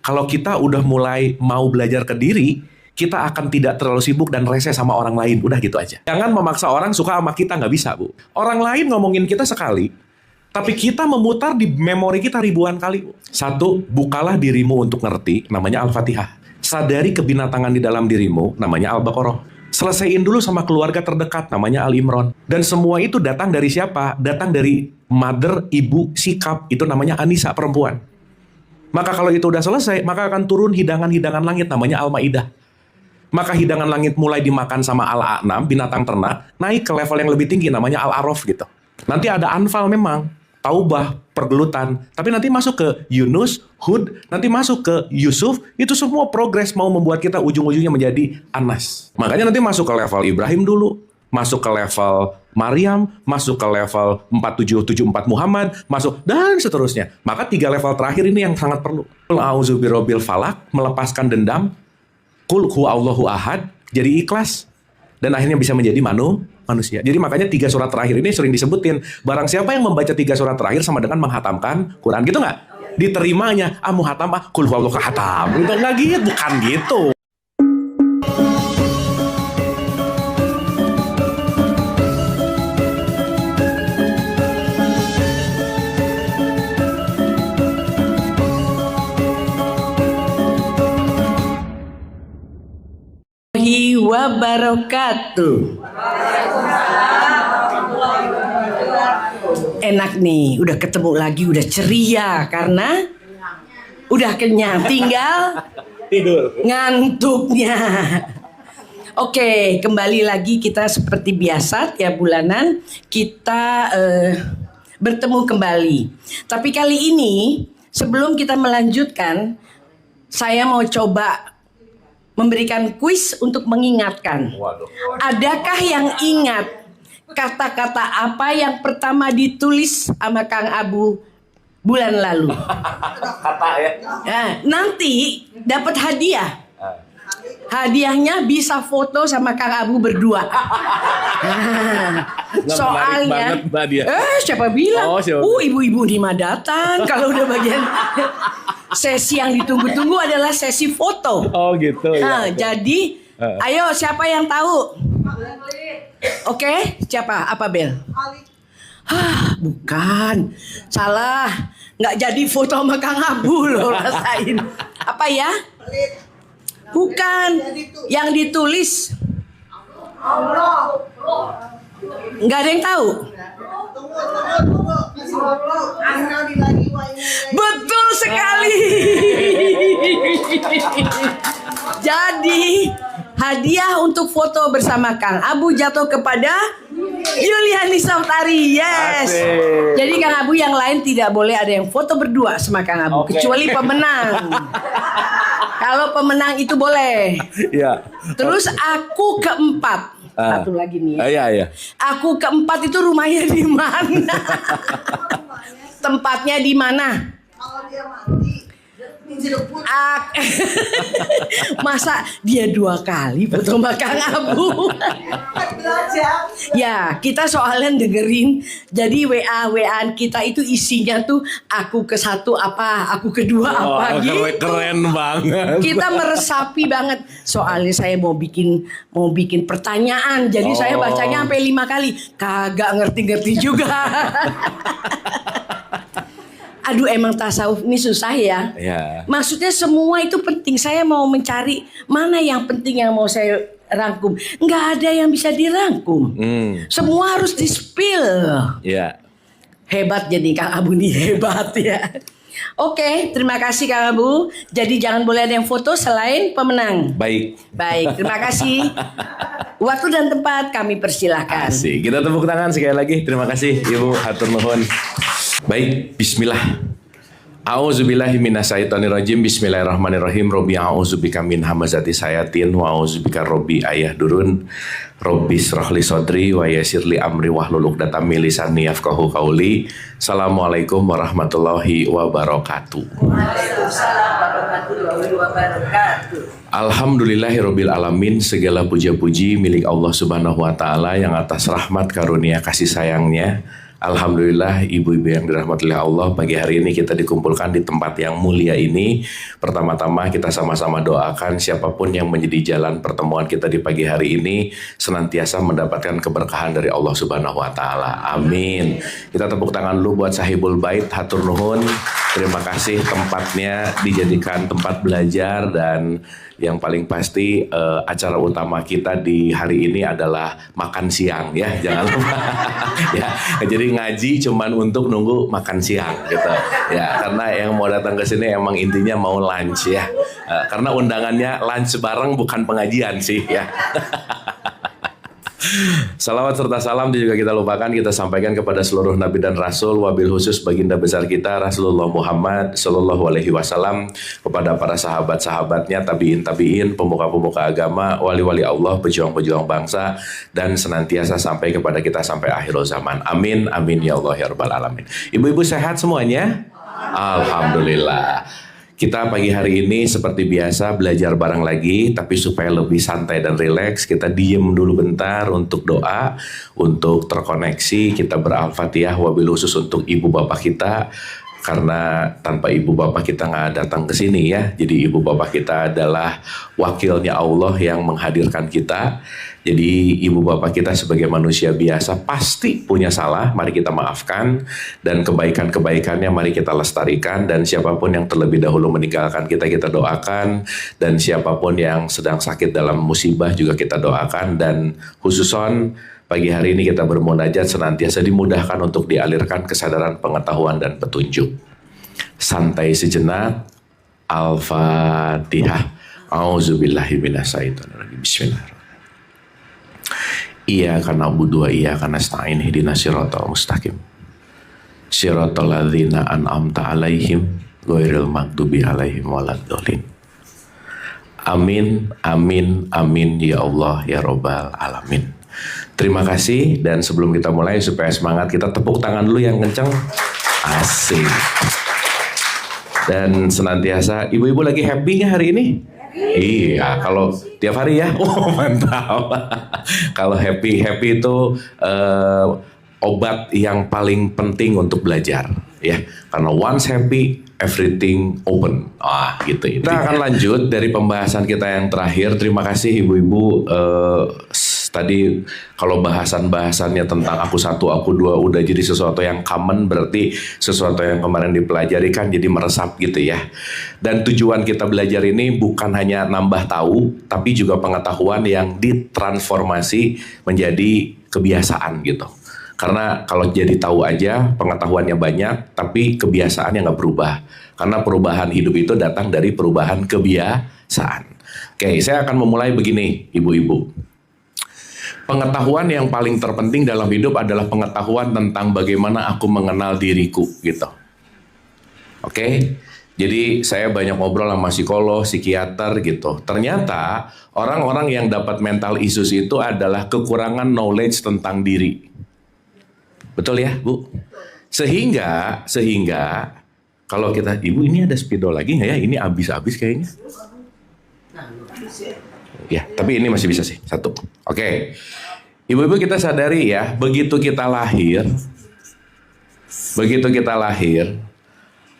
Kalau kita udah mulai mau belajar ke diri, kita akan tidak terlalu sibuk dan rese sama orang lain. Udah gitu aja. Jangan memaksa orang suka sama kita, nggak bisa, Bu. Orang lain ngomongin kita sekali, tapi kita memutar di memori kita ribuan kali. Satu, bukalah dirimu untuk ngerti, namanya Al-Fatihah. Sadari kebinatangan di dalam dirimu, namanya Al-Baqarah. Selesaiin dulu sama keluarga terdekat, namanya Al-Imran. Dan semua itu datang dari siapa? Datang dari mother, ibu, sikap. Itu namanya Anisa, perempuan. Maka kalau itu udah selesai, maka akan turun hidangan-hidangan langit, namanya Al-Maidah. Maka hidangan langit mulai dimakan sama Al-A'nam, binatang ternak, naik ke level yang lebih tinggi, namanya Al-Araf gitu. Nanti ada Anfal memang, Taubah, pergelutan. Tapi nanti masuk ke Yunus, Hud, nanti masuk ke Yusuf, itu semua progres mau membuat kita ujung-ujungnya menjadi Anas. Makanya nanti masuk ke level Ibrahim dulu, masuk ke level Maryam, masuk ke level 4774 Muhammad, masuk, dan seterusnya. Maka 3 level terakhir ini yang sangat perlu. Qul a'udzu birabbil falaq, melepaskan dendam. Qul huwallahu ahad, jadi ikhlas. Dan akhirnya bisa menjadi manusia. Jadi makanya 3 surat terakhir ini sering disebutin. Barang siapa yang membaca 3 surat terakhir sama dengan menghatamkan Quran. Gitu nggak? Diterimanya, muhatam, qul huwallahu hatam. Gitu, nggak gitu, bukan gitu. Wabarakatuh. Enak nih, udah ketemu lagi, udah ceria karena udah kenyang, tinggal Tidur. ngantuknya. Oke, kembali lagi kita seperti biasa tiap bulanan kita bertemu kembali. Tapi kali ini sebelum kita melanjutkan, saya mau coba memberikan kuis untuk mengingatkan. Adakah yang ingat kata-kata apa yang pertama ditulis sama Kang Abu bulan lalu? Kata ya. Nah, nanti dapat hadiah. Hadiahnya bisa foto sama Kang Abu berdua. Soalnya, siapa bilang? Ibu-ibu di mah datang kalau udah bagian sesi yang ditunggu-tunggu adalah sesi foto. Oh gitu ya. Jadi, ayo siapa yang tahu? Oke, siapa? Apa Bel? Bukan, salah. Nggak jadi foto sama Kang Abu loh, rasain. Apa ya? Bukan, yang ditulis. Nggak ada yang tahu. Betul sekali. Jadi hadiah untuk foto bersama Kang Abu jatuh kepada Yuliani Saftari. Yes. Asik. Jadi Kang Abu yang lain tidak boleh ada yang foto berdua sama Kang Abu, kecuali pemenang. Kalau pemenang itu boleh. Iya. Terus aku keempat. Satu lagi nih. Iya. Aku keempat itu rumahnya di mana? Tempatnya di mana? Kalau dia mati, Masa dia 2 kali foto sama Kang Abu? Ya, kita soalnya dengerin. Jadi WA-WAan kita itu isinya tuh aku ke 1 apa, aku kedua apa gitu. Keren banget. Kita meresapi banget. Soalnya saya mau bikin pertanyaan. Jadi saya bacanya sampai 5 kali. Kagak ngerti-ngerti juga. Aduh, emang tasawuf ini susah ya. Ya. Maksudnya semua itu penting. Saya mau mencari mana yang penting yang mau saya rangkum. Nggak ada yang bisa dirangkum. Semua harus di-spill. Ya. Hebat jadi Kang Abu nih, hebat ya. Oke, terima kasih Kang Abu. Jadi jangan boleh ada yang foto selain pemenang. Baik, terima kasih. Waktu dan tempat kami persilahkan. Asik. Kita tepuk tangan sekali lagi. Terima kasih Ibu, hatur nuhun. Baik, bismillah. A'udzubillahi minasyaitonirrajim. Bismillahirrahmanirrahim. Robbi a'udzubika min hamazati sayatin wa a'udzubika robbi ayah durun. Robbi shrahli sodri wa yassirli amri wahlul 'uqdatam min lisani yafqahu qauli. Assalamualaikum warahmatullahi wabarakatuh. Waalaikumsalam warahmatullahi wabarakatuh. Alhamdulillahirabbil alamin. Segala puja-puji milik Allah Subhanahu wa taala yang atas rahmat karunia kasih sayangnya Alhamdulillah ibu-ibu yang dirahmati oleh Allah, pagi hari ini kita dikumpulkan di tempat yang mulia ini. Pertama-tama kita sama-sama doakan siapapun yang menjadi jalan pertemuan kita di pagi hari ini senantiasa mendapatkan keberkahan dari Allah Subhanahu wa taala. Amin. Kita tepuk tangan dulu buat Sahibul Bait, hatur nuhun. Terima kasih tempatnya dijadikan tempat belajar, dan yang paling pasti acara utama kita di hari ini adalah makan siang ya, jangan lupa. Ya, jadi ngaji cuman untuk nunggu makan siang gitu. Ya, karena yang mau datang ke sini emang intinya mau lunch ya. Karena undangannya lunch bareng bukan pengajian sih ya. Salawat serta salam juga kita lupakan, kita sampaikan kepada seluruh nabi dan rasul, wabil khusus baginda besar kita Rasulullah Muhammad Sallallahu Alaihi Wasallam, kepada para sahabat-sahabatnya, tabiin, pemuka-pemuka agama, wali-wali Allah, pejuang-pejuang bangsa, dan senantiasa sampai kepada kita sampai akhir zaman. Amin, amin ya Allah ya Rabbal Alamin. Ibu-ibu sehat semuanya? Alhamdulillah. Kita pagi hari ini seperti biasa belajar bareng lagi, tapi supaya lebih santai dan rileks, kita diem dulu bentar untuk doa, untuk terkoneksi. Kita ber-Al-Fatihah wabil khusus untuk ibu bapak kita, karena tanpa ibu bapak kita nggak datang ke sini ya. Jadi ibu bapak kita adalah wakilnya Allah yang menghadirkan kita. Jadi ibu bapak kita sebagai manusia biasa pasti punya salah, mari kita maafkan, dan kebaikan-kebaikannya mari kita lestarikan, dan siapapun yang terlebih dahulu meninggalkan kita doakan, dan siapapun yang sedang sakit dalam musibah juga kita doakan, dan khususon pagi hari ini kita bermunajat senantiasa dimudahkan untuk dialirkan kesadaran, pengetahuan, dan petunjuk. Santai sejenak. Al-Fatihah. A'udzubillahi minasyaitonirrajim. Bismillahirrahmanirrahim. Iyyaka na'budu wa iyyaka nasta'in ihdinas siratal mustaqim. Siratal ladzina an'amta 'alaihim ghairil maghdubi 'alaihim waladdallin. Amin, amin, amin ya Allah ya Rabbal Alamin. Terima kasih, dan sebelum kita mulai supaya semangat, kita tepuk tangan dulu yang kenceng. Asik. Dan senantiasa, ibu-ibu lagi happy nggak hari ini? Iya, kalau tiap hari ya, oh mantap. Kalau happy itu obat yang paling penting untuk belajar, ya. Karena once happy, everything open. Gitu. Kita akan lanjut dari pembahasan kita yang terakhir. Terima kasih ibu-ibu. Tadi kalau bahasannya tentang aku satu, aku dua udah jadi sesuatu yang common, berarti sesuatu yang kemarin dipelajari kan jadi meresap gitu ya. Dan tujuan kita belajar ini bukan hanya nambah tahu, tapi juga pengetahuan yang ditransformasi menjadi kebiasaan gitu. Karena kalau jadi tahu aja, pengetahuannya banyak, tapi kebiasaannya nggak berubah. Karena perubahan hidup itu datang dari perubahan kebiasaan. Oke, saya akan memulai begini, ibu-ibu. Pengetahuan yang paling terpenting dalam hidup adalah pengetahuan tentang bagaimana aku mengenal diriku gitu. Oke? Jadi saya banyak ngobrol sama psikolog, psikiater gitu. Ternyata orang-orang yang dapat mental issues itu adalah kekurangan knowledge tentang diri. Betul ya, Bu? Sehingga kalau kita, Ibu ini ada spidol lagi nggak ya? Ini habis kayaknya. Ya, tapi ini masih bisa sih, satu. Oke. Ibu-ibu kita sadari ya, begitu kita lahir,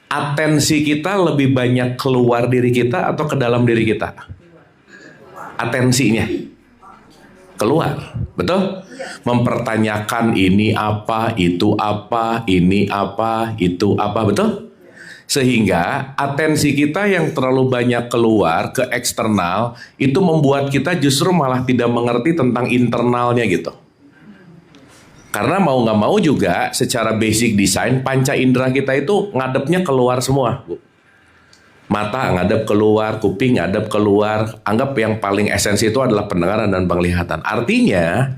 atensi kita lebih banyak keluar diri kita atau ke dalam diri kita? Atensinya keluar, betul? Mempertanyakan ini apa, itu apa, ini apa, itu apa, betul? Sehingga atensi kita yang terlalu banyak keluar ke eksternal itu membuat kita justru malah tidak mengerti tentang internalnya gitu. Karena mau nggak mau juga secara basic design panca indera kita itu ngadepnya keluar semua, Bu. Mata ngadep keluar, kuping ngadep keluar. Anggap yang paling esensi itu adalah pendengaran dan penglihatan. Artinya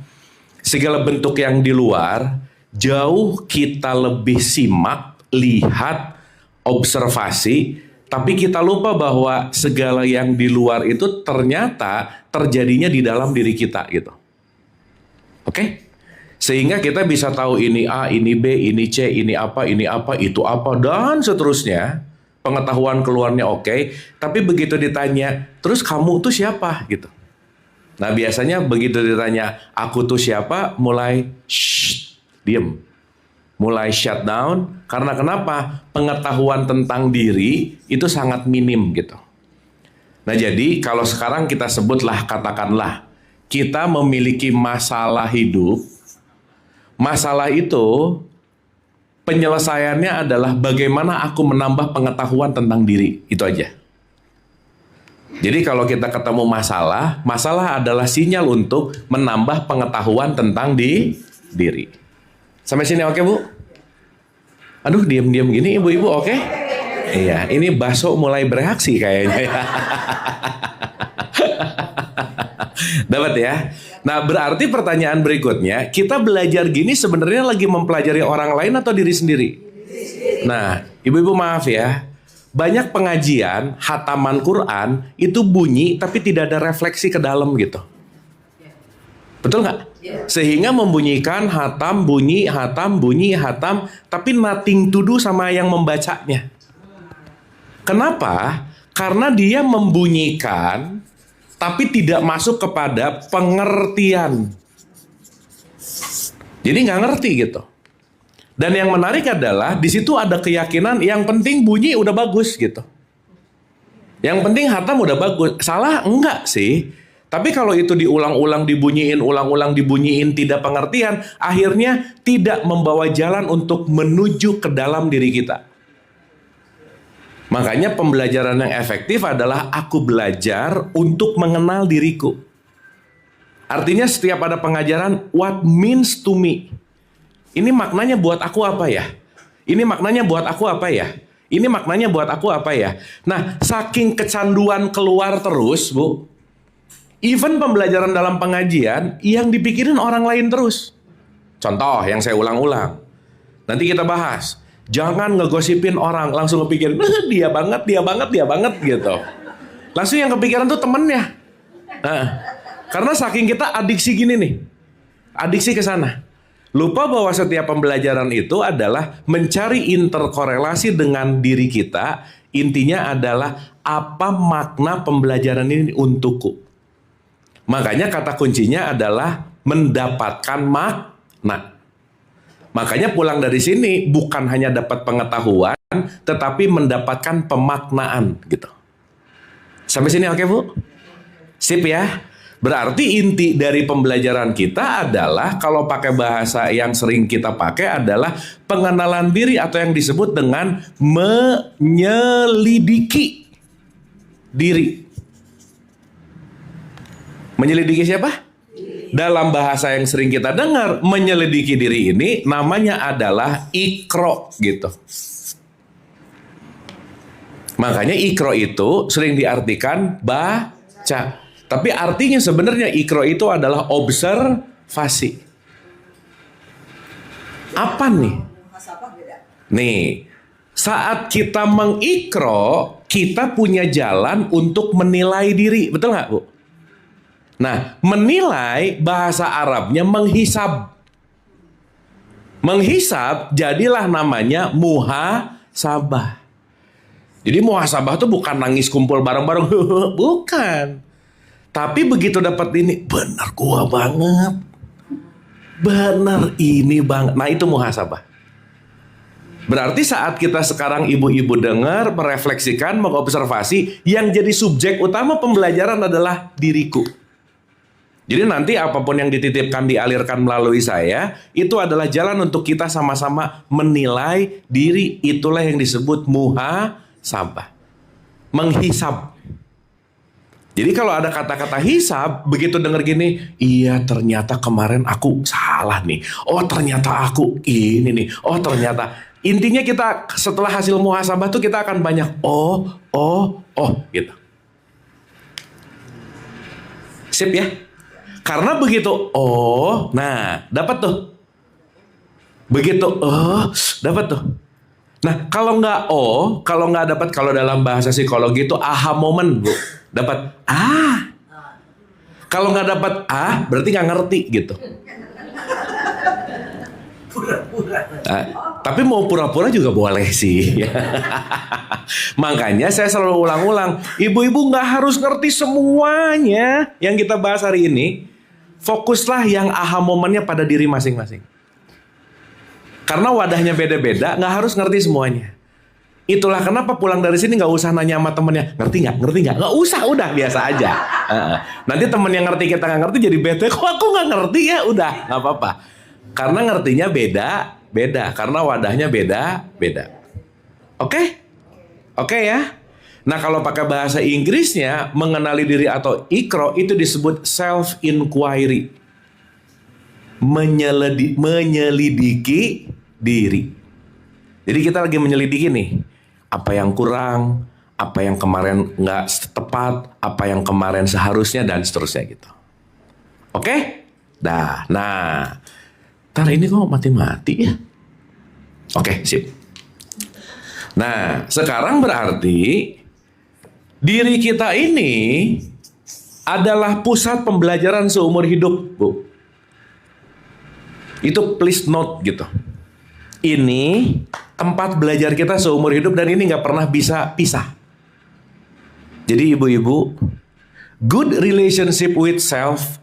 segala bentuk yang di luar jauh kita lebih simak, lihat, observasi, tapi kita lupa bahwa segala yang di luar itu ternyata terjadinya di dalam diri kita gitu. Oke? Sehingga kita bisa tahu ini A, ini B, ini C, ini apa, itu apa, dan seterusnya. Pengetahuan keluarnya oke, tapi begitu ditanya, terus kamu tuh siapa gitu. Nah biasanya begitu ditanya, aku tuh siapa, mulai diem. mulai shutdown. Karena kenapa? Pengetahuan tentang diri itu sangat minim gitu. Nah jadi kalau sekarang kita sebutlah, katakanlah kita memiliki masalah hidup. Masalah itu penyelesaiannya adalah bagaimana aku menambah pengetahuan tentang diri. Itu aja. Jadi kalau kita ketemu masalah, masalah adalah sinyal untuk menambah pengetahuan tentang diri. Sampai sini oke, Bu? Aduh, diam-diam gini ibu-ibu, oke? Iya, ini Baso mulai bereaksi kayaknya. Dapat ya? Nah, berarti pertanyaan berikutnya, kita belajar gini sebenarnya lagi mempelajari orang lain atau diri sendiri? Nah, ibu-ibu maaf ya. Banyak pengajian, hataman Quran, itu bunyi tapi tidak ada refleksi ke dalam gitu. Betul nggak? Sehingga membunyikan hatam, bunyi, hatam, tapi nothing to do sama yang membacanya. Kenapa? Karena dia membunyikan, tapi tidak masuk kepada pengertian. Jadi nggak ngerti gitu. Dan yang menarik adalah di situ ada keyakinan yang penting bunyi udah bagus gitu. Yang penting hatam udah bagus. Salah enggak sih? Tapi kalau itu diulang-ulang dibunyiin, ulang-ulang dibunyiin tidak pengertian, akhirnya tidak membawa jalan untuk menuju ke dalam diri kita. Makanya pembelajaran yang efektif adalah aku belajar untuk mengenal diriku. Artinya setiap ada pengajaran, what means to me? Ini maknanya buat aku apa ya? Ini maknanya buat aku apa ya? Ini maknanya buat aku apa ya? Nah, saking kecanduan keluar terus, Bu. Even pembelajaran dalam pengajian yang dipikirin orang lain terus. Contoh yang saya ulang-ulang. Nanti kita bahas. Jangan ngegosipin orang, langsung kepikiran, dia banget gitu. Langsung yang kepikiran tuh temennya. Nah, karena saking kita adiksi gini nih. Adiksi ke sana. Lupa bahwa setiap pembelajaran itu adalah mencari interkorelasi dengan diri kita. Intinya adalah apa makna pembelajaran ini untukku. Makanya kata kuncinya adalah mendapatkan makna. Makanya pulang dari sini bukan hanya dapat pengetahuan, tetapi mendapatkan pemaknaan gitu. Sampai sini oke, Bu? Sip ya? Berarti inti dari pembelajaran kita adalah kalau pakai bahasa yang sering kita pakai adalah pengenalan diri atau yang disebut dengan menyelidiki diri. Menyelidiki siapa? Dalam bahasa yang sering kita dengar, menyelidiki diri ini namanya adalah ikro gitu. Makanya ikro itu sering diartikan baca. Tapi artinya sebenarnya ikro itu adalah observasi. Apa nih? Nih, saat kita mengikro, kita punya jalan untuk menilai diri. Betul nggak, Bu? Nah, menilai bahasa Arabnya menghisab. Menghisab jadilah namanya muhasabah. Jadi muhasabah itu bukan nangis kumpul bareng-bareng. Bukan. Tapi begitu dapat ini, benar gua banget. Benar ini banget. Nah itu muhasabah. Berarti saat kita sekarang ibu-ibu dengar, merefleksikan, mengobservasi, yang jadi subjek utama pembelajaran adalah diriku. Jadi nanti apapun yang dititipkan, dialirkan melalui saya, itu adalah jalan untuk kita sama-sama menilai diri. Itulah yang disebut muhasabah. Menghisab. Jadi kalau ada kata-kata hisab, begitu dengar gini, iya ternyata kemarin aku salah nih. Oh ternyata aku ini nih. Oh ternyata. Intinya kita setelah hasil muhasabah tuh kita akan banyak oh gitu. Sip ya? Karena begitu nah dapat tuh. Begitu dapat tuh. Nah kalau nggak dapat, kalau dalam bahasa psikologi itu aha moment, Bu. Dapat kalau nggak dapat berarti nggak ngerti gitu. Tapi mau pura-pura juga boleh sih. Makanya saya selalu ulang-ulang, ibu-ibu nggak harus ngerti semuanya yang kita bahas hari ini. Fokuslah yang aha momennya pada diri masing-masing. Karena wadahnya beda-beda, nggak harus ngerti semuanya. Itulah kenapa pulang dari sini nggak usah nanya sama temennya, ngerti nggak, nggak usah, udah biasa aja. Nanti temen yang ngerti kita nggak ngerti jadi bete, kok aku nggak ngerti ya, udah nggak apa-apa. Karena ngertinya beda, karena wadahnya beda. Oke ya. Nah kalau pakai bahasa Inggrisnya mengenali diri atau ikro itu disebut self inquiry, menyelidiki diri. Jadi kita lagi menyelidiki nih, apa yang kurang, apa yang kemarin nggak tepat, apa yang kemarin seharusnya, dan seterusnya gitu. Oke? Nah, ntar ini kok mati-mati ya? Oke, sip. Nah, sekarang berarti diri kita ini adalah pusat pembelajaran seumur hidup, Bu. Itu please note gitu. Ini tempat belajar kita seumur hidup dan ini nggak pernah bisa pisah. Jadi ibu-ibu, good relationship with self,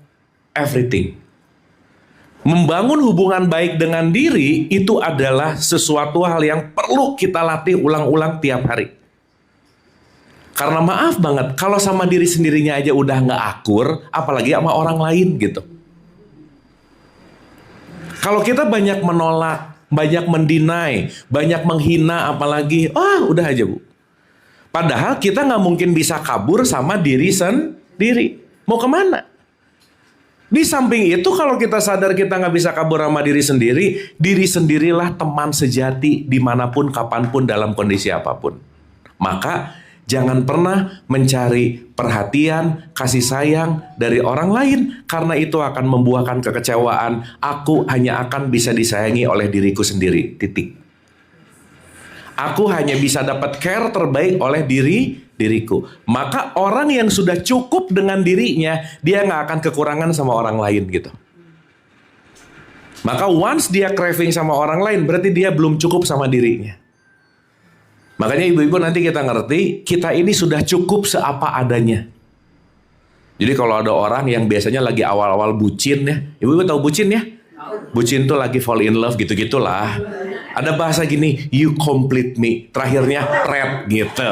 everything. Membangun hubungan baik dengan diri itu adalah sesuatu hal yang perlu kita latih ulang-ulang tiap hari. Karena maaf banget, kalau sama diri sendirinya aja udah nggak akur, apalagi sama orang lain gitu. Kalau kita banyak menolak, banyak mendinai, banyak menghina, apalagi, udah aja Bu. Padahal kita nggak mungkin bisa kabur sama diri sendiri. Mau kemana? Di samping itu kalau kita sadar kita nggak bisa kabur sama diri sendirilah teman sejati dimanapun, kapanpun, dalam kondisi apapun. Maka jangan pernah mencari perhatian, kasih sayang dari orang lain. Karena itu akan membuahkan kekecewaan. Aku hanya akan bisa disayangi oleh diriku sendiri. Titik. Aku hanya bisa dapat care terbaik oleh diriku. Maka orang yang sudah cukup dengan dirinya, dia nggak akan kekurangan sama orang lain gitu. Maka once dia craving sama orang lain, berarti dia belum cukup sama dirinya. Makanya ibu-ibu nanti kita ngerti, kita ini sudah cukup seapa adanya. Jadi kalau ada orang yang biasanya lagi awal-awal bucin ya, ibu-ibu tahu bucin ya? Bucin tuh lagi fall in love gitu-gitulah. Ada bahasa gini, you complete me. Terakhirnya red gitu.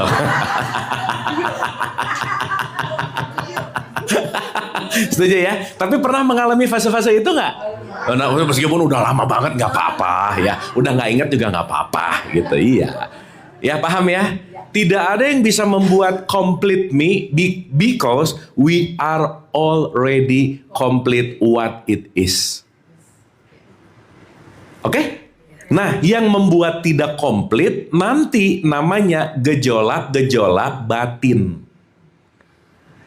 Setuju ya? Tapi pernah mengalami fase-fase itu nggak? Nah, meskipun udah lama banget nggak apa-apa ya. Udah nggak ingat juga nggak apa-apa gitu. Iya. Ya paham ya? Tidak ada yang bisa membuat complete me because we are already complete what it is. Oke? Nah, yang membuat tidak komplit nanti namanya gejolak-gejolak batin.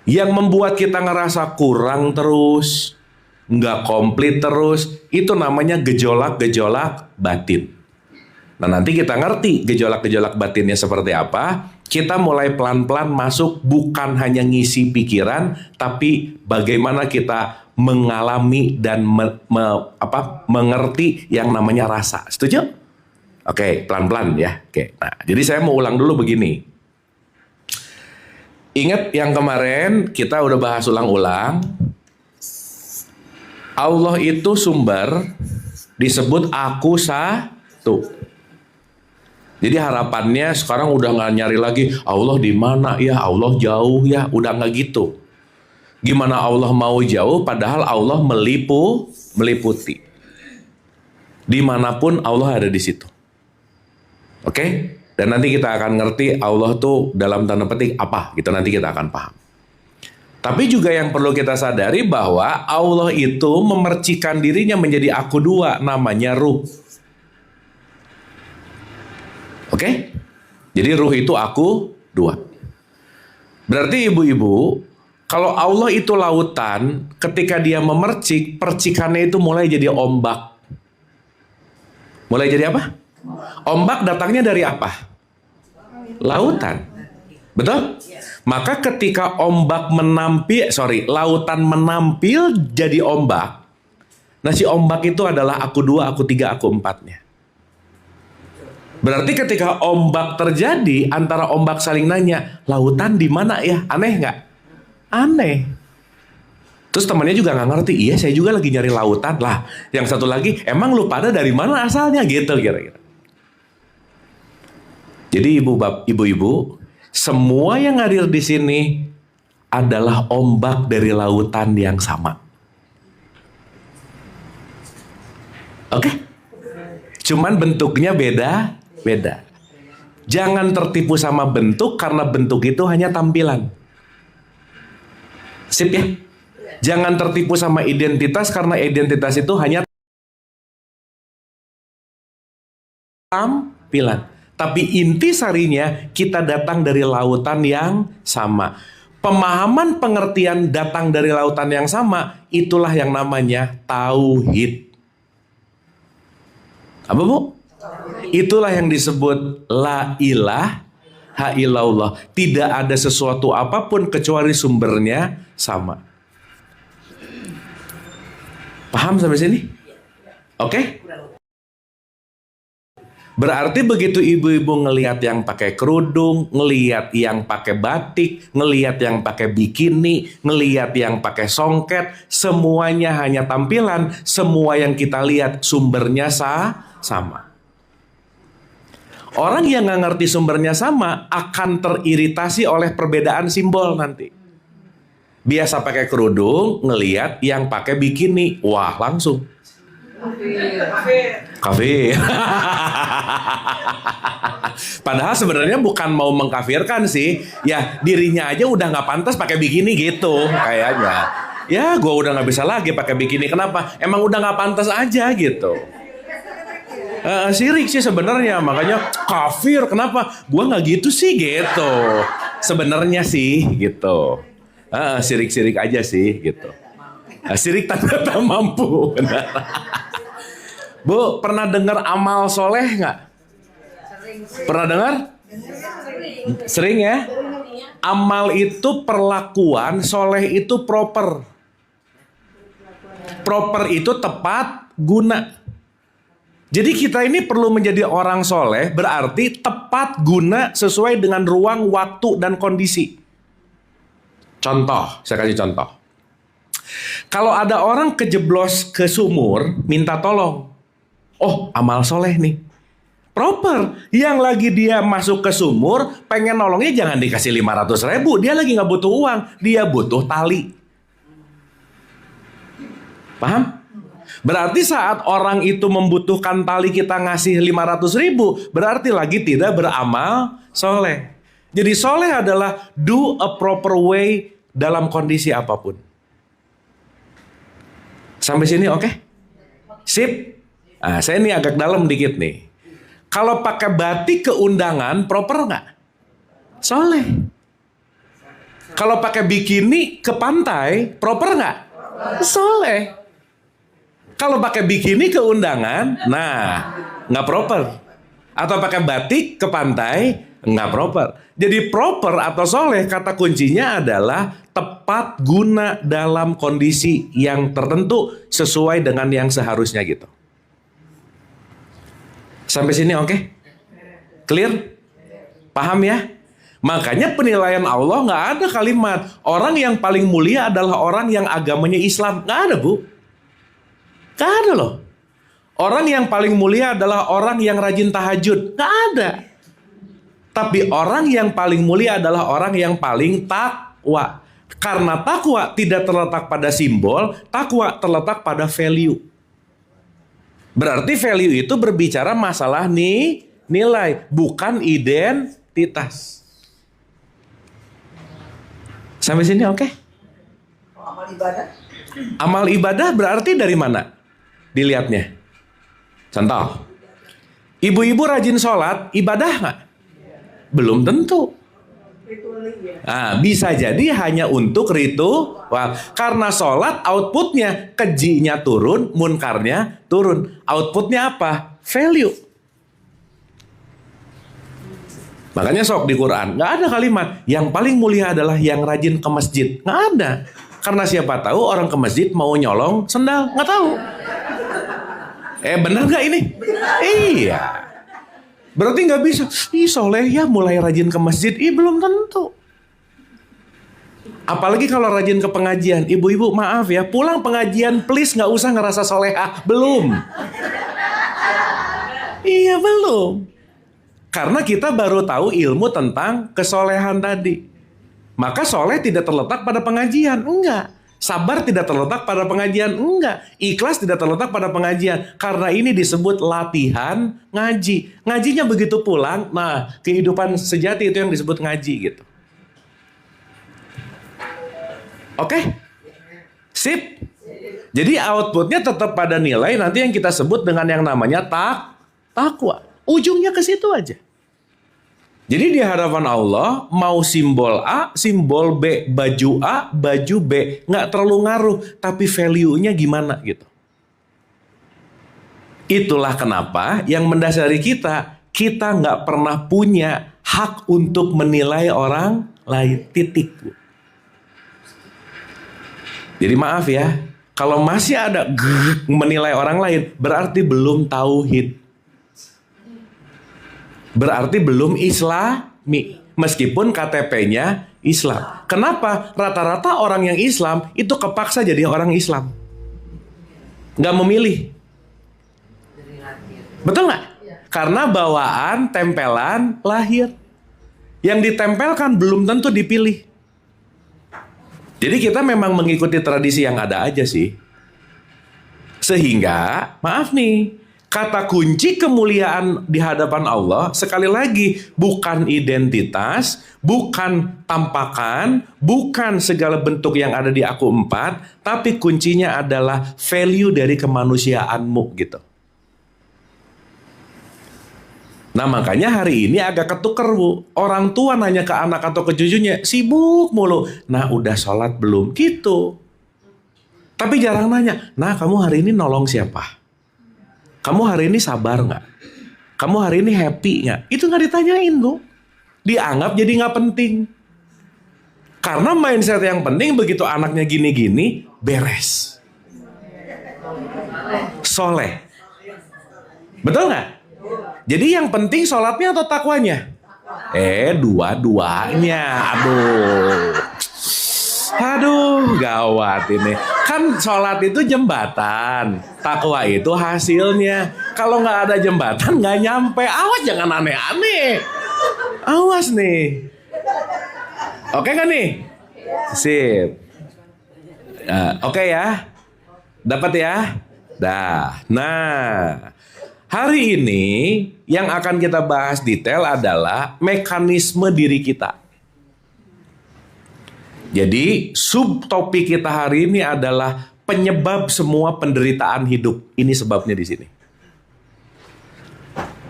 Yang membuat kita ngerasa kurang terus, nggak komplit terus, itu namanya gejolak-gejolak batin. Nah, nanti kita ngerti gejolak-gejolak batinnya seperti apa. Kita mulai pelan-pelan masuk bukan hanya ngisi pikiran, tapi bagaimana kita mengalami dan mengerti yang namanya rasa. Setuju? Oke, pelan-pelan ya. Oke. Nah, jadi saya mau ulang dulu begini. Ingat yang kemarin kita udah bahas ulang-ulang. Allah itu sumber disebut aku satu. Jadi harapannya sekarang udah nggak nyari lagi Allah di mana ya, Allah jauh ya, udah nggak gitu. Gimana Allah mau jauh padahal Allah meliputi. Dimanapun Allah ada di situ. Oke? Dan nanti kita akan ngerti Allah tuh dalam tanda petik apa gitu, nanti kita akan paham. Tapi juga yang perlu kita sadari bahwa Allah itu memercikan dirinya menjadi aku dua, namanya ruh. Oke? Jadi ruh itu aku dua. Berarti ibu-ibu, kalau Allah itu lautan, ketika dia memercik, percikannya itu mulai jadi ombak. Mulai jadi apa? Ombak datangnya dari apa? Lautan. Betul? Maka ketika lautan menampil jadi ombak, nah si ombak itu adalah aku dua, aku tiga, aku empatnya. Berarti ketika ombak terjadi, antara ombak saling nanya, lautan di mana ya? Aneh nggak? Aneh. Terus temannya juga nggak ngerti, iya saya juga lagi nyari lautan lah. Yang satu lagi, emang lu pada dari mana asalnya gitu kira-kira. Jadi ibu-ibu, semua yang hadir di sini adalah ombak dari lautan yang sama. Oke? Cuman bentuknya beda. Jangan tertipu sama bentuk karena bentuk itu hanya tampilan. Sip ya? Jangan tertipu sama identitas karena identitas itu hanya tampilan. Tapi inti sarinya kita datang dari lautan yang sama. Pemahaman pengertian datang dari lautan yang sama, itulah yang namanya tauhid. Apa Bu? Itulah yang disebut la ilaha illallah. Tidak ada sesuatu apapun kecuali sumbernya sama. Paham sampai sini? Oke? Berarti begitu ibu-ibu ngelihat yang pakai kerudung, ngelihat yang pakai batik, ngelihat yang pakai bikini, ngelihat yang pakai songket, semuanya hanya tampilan, semua yang kita lihat sumbernya sama. Orang yang nggak ngerti sumbernya sama akan teriritasi oleh perbedaan simbol nanti. Biasa pakai kerudung, ngelihat yang pakai bikini, wah langsung. Kafir. Padahal sebenarnya bukan mau mengkafirkan sih. Ya dirinya aja udah nggak pantas pakai bikini gitu kayaknya. Ya gue udah nggak bisa lagi pakai bikini. Kenapa? Emang udah nggak pantas aja gitu. Sirik sih sebenarnya, makanya kafir. Kenapa? Gue nggak gitu sih gitu. Sebenarnya sih gitu. Sirik-sirik aja sih gitu. Sirik tak mampu. Bu, pernah dengar amal soleh nggak? Pernah dengar? Sering ya? Amal itu perlakuan, soleh itu proper. Proper itu tepat guna. Jadi kita ini perlu menjadi orang soleh, berarti tepat guna sesuai dengan ruang, waktu, dan kondisi. Contoh, saya kasih contoh. Kalau ada orang kejeblos ke sumur, minta tolong. Oh, amal soleh nih. Proper. Yang lagi dia masuk ke sumur, pengen nolongnya jangan dikasih 500.000. Dia lagi nggak butuh uang. Dia butuh tali. Paham? Berarti saat orang itu membutuhkan tali kita ngasih 500.000, berarti lagi tidak beramal soleh. Jadi soleh adalah do a proper way dalam kondisi apapun. Sampai sini oke? Sip? Nah, saya ini agak dalam dikit nih. Kalau pakai batik ke undangan, proper nggak? Soleh. Kalau pakai bikini ke pantai, proper nggak? Soleh. Kalau pakai bikini ke undangan, nah nggak proper. Atau pakai batik ke pantai, nggak proper. Jadi proper atau soleh kata kuncinya adalah tepat guna dalam kondisi yang tertentu sesuai dengan yang seharusnya gitu. Sampai sini oke? Clear? Paham ya? Makanya penilaian Allah nggak ada kalimat orang yang paling mulia adalah orang yang agamanya Islam. Nggak ada Bu. Nggak ada loh. Orang yang paling mulia adalah orang yang rajin tahajud. Nggak ada. Tapi orang yang paling mulia adalah orang yang paling takwa. Karena takwa tidak terletak pada simbol, takwa terletak pada value. Berarti value itu berbicara masalah nilai, bukan identitas. Sampai sini oke? Amal ibadah? Amal ibadah berarti dari mana? Dilihatnya. Contoh. Ibu-ibu rajin sholat, ibadah nggak? Belum tentu. Nah, bisa jadi hanya untuk ritual. Karena sholat outputnya kejinya turun, munkarnya turun. Outputnya apa? Value. Makanya sok di Quran nggak ada kalimat yang paling mulia adalah yang rajin ke masjid. Nggak ada. Karena siapa tahu orang ke masjid mau nyolong sendal, nggak tahu. Bener nggak ini? Iya. Berarti nggak bisa. Soleh ya mulai rajin ke masjid. Belum tentu. Apalagi kalau rajin ke pengajian. Ibu-ibu maaf ya, pulang pengajian please nggak usah ngerasa solehah. Belum. Iya belum. Karena kita baru tahu ilmu tentang kesolehan tadi. Maka soleh tidak terletak pada pengajian. Enggak. Sabar tidak terletak pada pengajian. Enggak. Ikhlas tidak terletak pada pengajian. Karena ini disebut latihan ngaji. Ngajinya begitu pulang. Nah, kehidupan sejati itu yang disebut ngaji gitu. Oke? Sip? Jadi outputnya tetap pada nilai nanti yang kita sebut dengan yang namanya takwa. Ujungnya ke situ aja. Jadi di hadapan Allah mau simbol A, simbol B, baju A, baju B, nggak terlalu ngaruh, tapi value-nya gimana gitu. Itulah kenapa yang mendasari kita nggak pernah punya hak untuk menilai orang lain. Titik. Jadi maaf ya, kalau masih ada menilai orang lain, berarti belum tauhid. Berarti belum islami. Meskipun KTP-nya Islam. Kenapa? Rata-rata orang yang Islam itu kepaksa jadi orang Islam. Nggak memilih. Betul nggak? Karena bawaan, tempelan, lahir. Yang ditempelkan belum tentu dipilih. Jadi kita memang mengikuti tradisi yang ada aja sih. Sehingga, maaf nih, kata kunci kemuliaan di hadapan Allah, sekali lagi, bukan identitas, bukan tampakan, bukan segala bentuk yang ada di aku 4, tapi kuncinya adalah value dari kemanusiaanmu gitu. Nah makanya hari ini agak ketuker Bu. Orang tua nanya ke anak atau ke cucunya, sibuk mulu. Nah udah sholat belum? Gitu. Tapi jarang nanya, nah kamu hari ini nolong siapa? Kamu hari ini sabar nggak? Kamu hari ini happy nggak? Itu nggak ditanyain Bu. Dianggap jadi nggak penting. Karena mindset yang penting begitu anaknya gini-gini, beres. Soleh. Betul nggak? Jadi yang penting sholatnya atau takwanya? Dua-duanya. Aduh, gawat ini. Kan sholat itu jembatan, takwa itu hasilnya. Kalau nggak ada jembatan, nggak nyampe. Awas jangan aneh-aneh. Awas nih. Oke kan nih? Sip. Oke ya? Dapat ya? Dah. Nah. Hari ini yang akan kita bahas detail adalah mekanisme diri kita. Jadi subtopik kita hari ini adalah penyebab semua penderitaan hidup. Ini sebabnya di sini.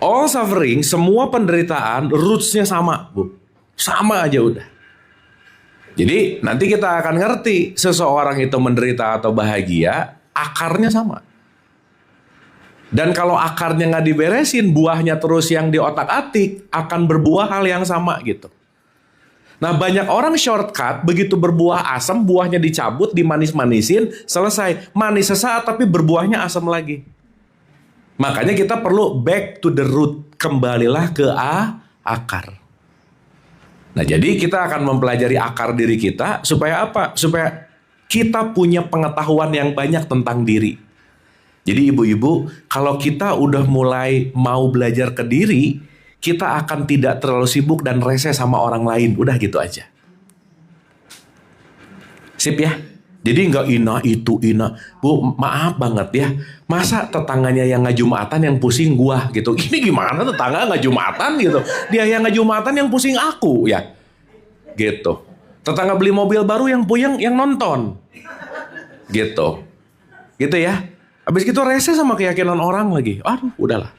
All suffering, semua penderitaan roots-nya sama, Bu. Sama aja udah. Jadi nanti kita akan ngerti seseorang itu menderita atau bahagia, akarnya sama. Dan kalau akarnya nggak diberesin, buahnya terus yang di otak-atik akan berbuah hal yang sama gitu. Nah banyak orang shortcut, begitu berbuah asam, buahnya dicabut, dimanis-manisin, selesai. Manis sesaat tapi berbuahnya asam lagi. Makanya kita perlu back to the root, kembalilah ke akar. Nah jadi kita akan mempelajari akar diri kita, supaya apa? Supaya kita punya pengetahuan yang banyak tentang diri. Jadi ibu-ibu, kalau kita udah mulai mau belajar ke diri, kita akan tidak terlalu sibuk dan rese sama orang lain. Udah gitu aja. Sip ya? Jadi nggak ina. Bu, maaf banget ya. Masa tetangganya yang nggak Jumatan yang pusing gua gitu. Ini gimana tetangga nggak Jumatan gitu. Dia yang nggak Jumatan yang pusing aku ya. Gitu. Tetangga beli mobil baru yang puyeng yang nonton. Gitu. Gitu ya. Habis itu rese sama keyakinan orang lagi. Aduh, udahlah.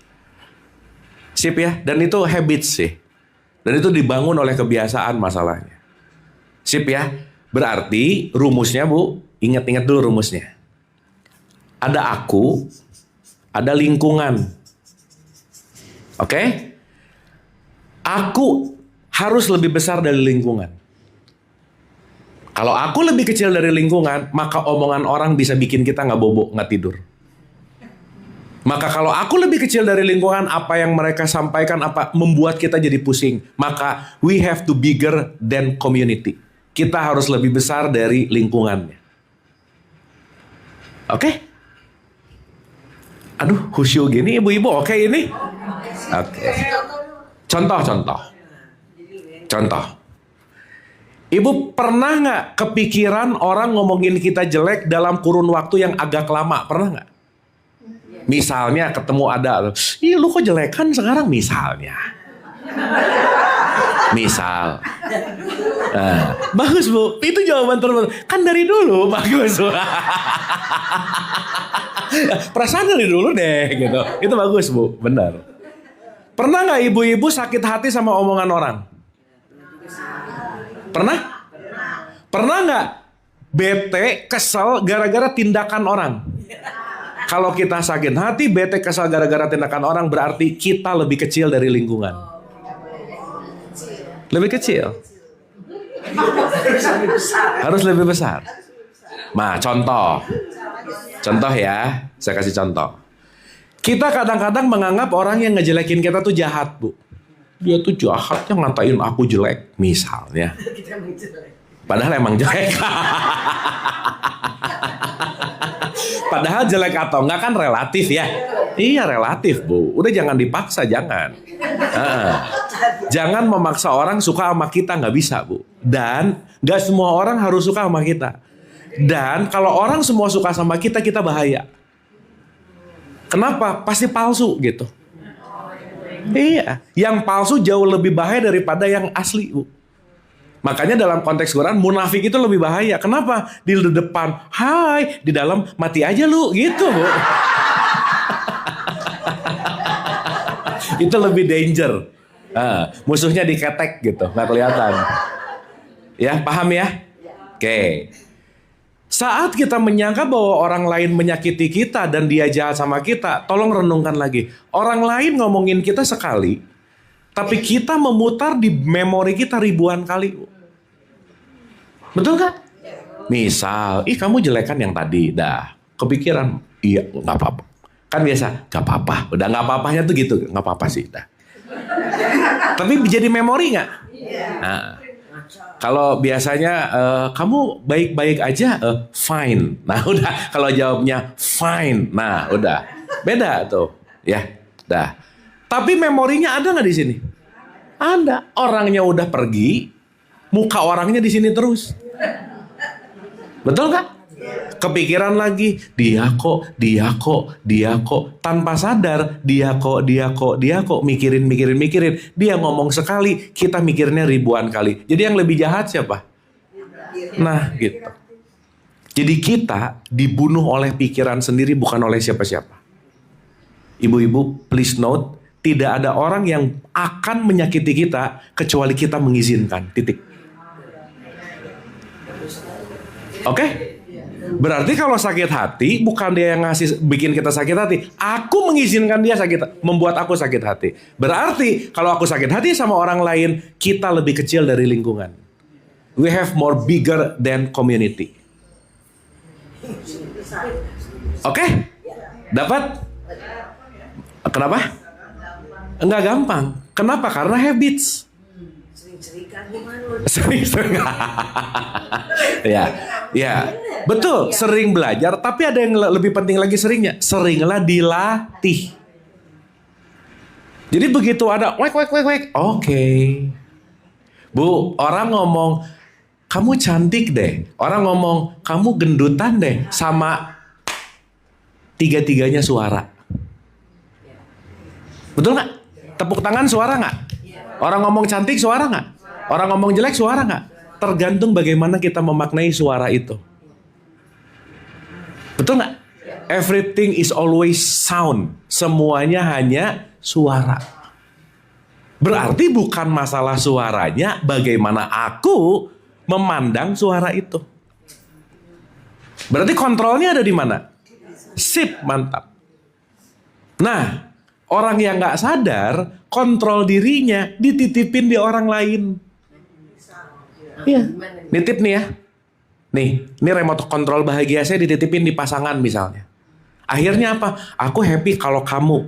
Sip ya. Dan itu habits sih. Dan itu dibangun oleh kebiasaan masalahnya. Sip ya. Berarti rumusnya Bu, ingat-ingat dulu rumusnya. Ada aku, ada lingkungan. Oke? Aku harus lebih besar dari lingkungan. Kalau aku lebih kecil dari lingkungan, maka omongan orang bisa bikin kita nggak bobo, nggak tidur. Maka kalau aku lebih kecil dari lingkungan, apa yang mereka sampaikan apa membuat kita jadi pusing. Maka we have to bigger than community. kita harus lebih besar dari lingkungannya. Oke? Aduh, khusyuk gini ibu-ibu, oke ini? Oke. Contoh. Ibu pernah nggak kepikiran orang ngomongin kita jelek dalam kurun waktu yang agak lama? Pernah nggak? Misalnya ketemu ada, ih lu kok jelekan sekarang misalnya. Misal. Nah, bagus Bu, itu jawaban terbaik. Kan dari dulu bagus. Perasaan dari dulu deh gitu. Itu bagus Bu, benar. Pernah nggak ibu-ibu sakit hati sama omongan orang? Pernah? Pernah nggak bete, kesel gara-gara tindakan orang? Kalau kita sakit hati, bete, kesal gara-gara tindakan orang, berarti kita lebih kecil dari lingkungan. Lebih kecil. Harus lebih besar. Nah, contoh ya, saya kasih contoh. Kita kadang-kadang menganggap orang yang ngejelekin kita tuh jahat, Bu. Dia tuh jahat yang ngatain aku jelek, misalnya. Padahal emang jelek. Padahal jelek atau enggak kan relatif ya. Iya relatif Bu. Udah jangan dipaksa, jangan. Jangan memaksa orang suka sama kita, nggak bisa Bu. Dan nggak semua orang harus suka sama kita. Dan kalau orang semua suka sama kita, kita bahaya. Kenapa? Pasti palsu gitu. Iya, yang palsu jauh lebih bahaya daripada yang asli Bu. Makanya dalam konteks Quran munafik itu lebih bahaya. Kenapa? Di depan hai, di dalam mati aja lu gitu Bu. Itu lebih danger. Musuhnya diketek gitu, nggak kelihatan. Ya, paham ya? Oke. Saat kita menyangka bahwa orang lain menyakiti kita dan dia jahat sama kita, tolong renungkan lagi. Orang lain ngomongin kita sekali, tapi kita memutar di memori kita ribuan kali. Betul nggak? Misal, ih kamu jelekan yang tadi, dah kepikiran, iya nggak apa-apa. Kan biasa, nggak apa-apa. Udah nggak apa-apanya tuh gitu, nggak apa-apa sih, dah. Tapi jadi memori nggak? Nah, kalau biasanya kamu baik-baik aja, fine. Nah udah, kalau jawabnya fine, nah udah, beda tuh, ya, dah. Tapi memorinya ada nggak di sini? Ada. Orangnya udah pergi, muka orangnya di sini terus. Betul nggak? Kepikiran lagi, dia kok, tanpa sadar, dia kok, mikirin. Dia ngomong sekali, kita mikirnya ribuan kali. Jadi yang lebih jahat siapa? Nah, gitu. Jadi kita dibunuh oleh pikiran sendiri, bukan oleh siapa-siapa. Ibu-ibu, please note, tidak ada orang yang akan menyakiti kita kecuali kita mengizinkan. Titik. Oke? Berarti kalau sakit hati, bukan dia yang bikin kita sakit hati. Aku mengizinkan dia membuat aku sakit hati. Berarti kalau aku sakit hati sama orang lain, kita lebih kecil dari lingkungan. We have more bigger than community. Oke? Dapat? Kenapa? Enggak gampang. Kenapa? Karena habits. Sering. Ya, betul. Sering belajar, tapi ada yang lebih penting lagi seringnya. Seringlah dilatih. Jadi begitu ada wek. Oke. Bu, orang ngomong kamu cantik deh. Orang ngomong kamu gendutan deh. Sama tiga-tiganya suara. Betul nggak? Tepuk tangan suara nggak? Orang ngomong cantik suara nggak? Orang ngomong jelek suara nggak? Tergantung bagaimana kita memaknai suara itu. Betul nggak? Everything is always sound. Semuanya hanya suara. Berarti bukan masalah suaranya, bagaimana aku memandang suara itu. Berarti kontrolnya ada di mana? Sip, mantap. Nah, orang yang nggak sadar, kontrol dirinya dititipin di orang lain. Iya, nitip nih ya. Nih, ini remote kontrol bahagia saya dititipin di pasangan misalnya. Akhirnya apa? Aku happy kalau kamu.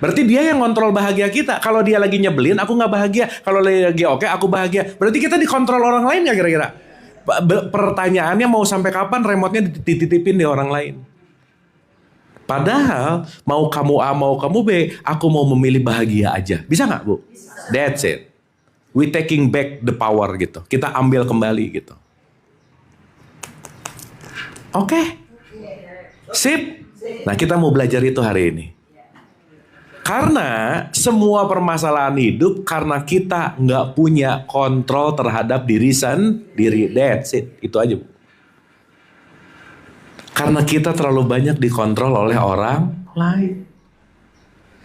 Berarti dia yang kontrol bahagia kita. Kalau dia lagi nyebelin, aku nggak bahagia. Kalau lagi oke, aku bahagia. Berarti kita dikontrol orang lain nggak kira-kira? Pertanyaannya mau sampai kapan remote-nya dititipin di orang lain? Padahal mau kamu A, mau kamu B, aku mau memilih bahagia aja. Bisa nggak, Bu? That's it. We taking back the power gitu. Kita ambil kembali gitu. Oke. Sip. Nah, kita mau belajar itu hari ini. Karena semua permasalahan hidup karena kita nggak punya kontrol terhadap diri sendiri. That's it. Itu aja, Bu. Karena kita terlalu banyak dikontrol oleh orang lain.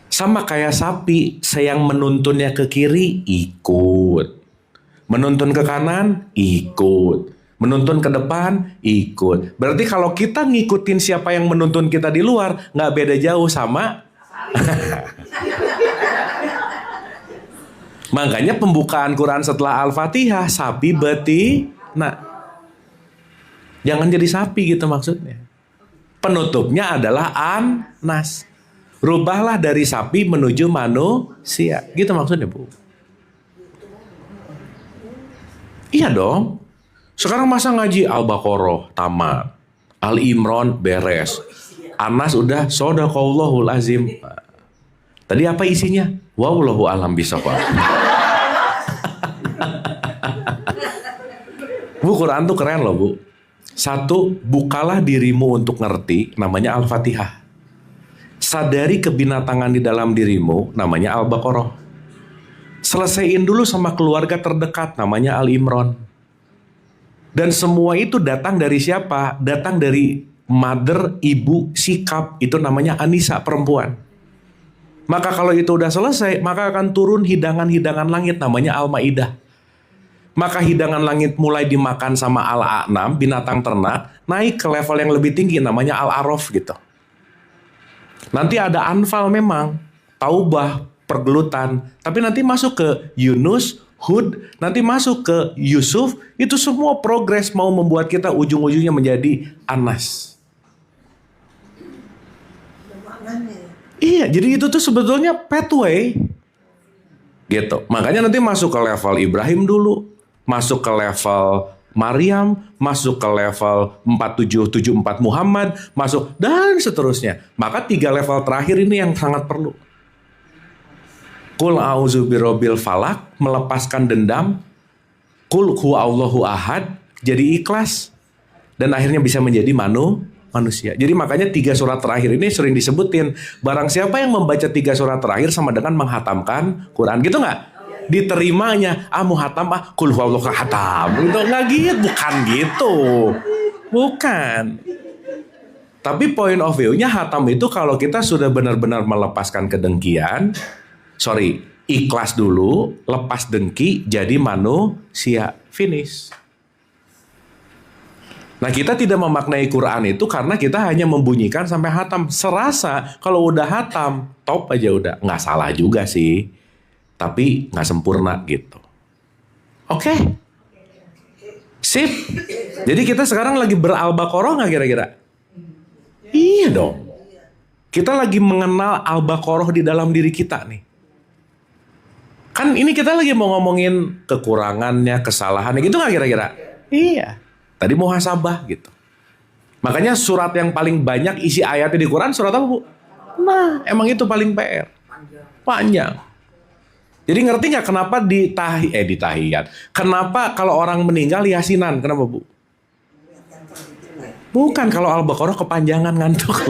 Sama kayak sapi, yang menuntunnya ke kiri, ikut. Menuntun ke kanan, ikut. Menuntun ke depan, ikut. Berarti kalau kita ngikutin siapa yang menuntun kita di luar, nggak beda jauh sama makanya pembukaan Quran setelah Al-Fatihah sapi betina. Jangan jadi sapi gitu maksudnya. Penutupnya adalah An-Nas. Rubahlah dari sapi menuju manusia. Gitu maksudnya, Bu. Iya dong. Sekarang masa ngaji Al-Baqarah tamat, Al-Imran beres, Anas udah Shodaqallahul Azim. Tadi apa isinya? Wallahu a'lam bishawab. Bu, Quran tuh keren loh, Bu. Satu, bukalah dirimu untuk ngerti, namanya Al-Fatihah. Sadari kebinatangan di dalam dirimu, namanya Al-Baqarah. Selesaiin dulu sama keluarga terdekat, namanya Al-Imran. Dan semua itu datang dari siapa? Datang dari mother, ibu, sikap. Itu namanya Anisa, perempuan. Maka kalau itu udah selesai, maka akan turun hidangan-hidangan langit, namanya Al-Maidah. Maka hidangan langit mulai dimakan sama Al-A'nam, binatang ternak, naik ke level yang lebih tinggi, namanya Al-Araf gitu. Nanti ada Anfal memang, Taubah, pergelutan. Tapi nanti masuk ke Yunus, Hud, nanti masuk ke Yusuf, itu semua progres mau membuat kita ujung-ujungnya menjadi Anas. Iya, jadi itu tuh sebetulnya pathway. Gitu. Makanya nanti masuk ke level Ibrahim dulu, masuk ke level Maryam, masuk ke level 4774 Muhammad, masuk dan seterusnya. Maka 3 level terakhir ini yang sangat perlu. Qul a'udzu birabbil falak, melepaskan dendam. Qul huwallahu ahad, jadi ikhlas. Dan akhirnya bisa menjadi manusia. Jadi makanya 3 surat terakhir ini sering disebutin. Barang siapa yang membaca 3 surat terakhir sama dengan menghatamkan Quran. Gitu nggak? Diterimanya, muhatam, qul huwallahu hatam. Itu nggak gitu, bukan gitu. Bukan. Tapi point of view-nya hatam itu kalau kita sudah benar-benar melepaskan kedengkian, ikhlas dulu, lepas dengki, jadi manusia, finish. Nah, kita tidak memaknai Quran itu karena kita hanya membunyikan sampai hatam. Serasa kalau udah hatam, top aja udah. Nggak salah juga sih, tapi nggak sempurna gitu. Oke? Sip. Jadi kita sekarang lagi ber-Al-Baqarah nggak kira-kira? Iya dong. Kita lagi mengenal Al-Baqarah di dalam diri kita nih. Kan ini kita lagi mau ngomongin kekurangannya, kesalahannya gitu nggak kira-kira? Iya. Tadi muhasabah gitu. Makanya surat yang paling banyak isi ayatnya di Quran surat apa, Bu? Nah, emang itu paling PR. Panjang. Jadi ngerti nggak kenapa ditahiyat? Kenapa kalau orang meninggal yasinan? Kenapa, Bu? Bukan, kalau Al-Baqarah kepanjangan ngantuk.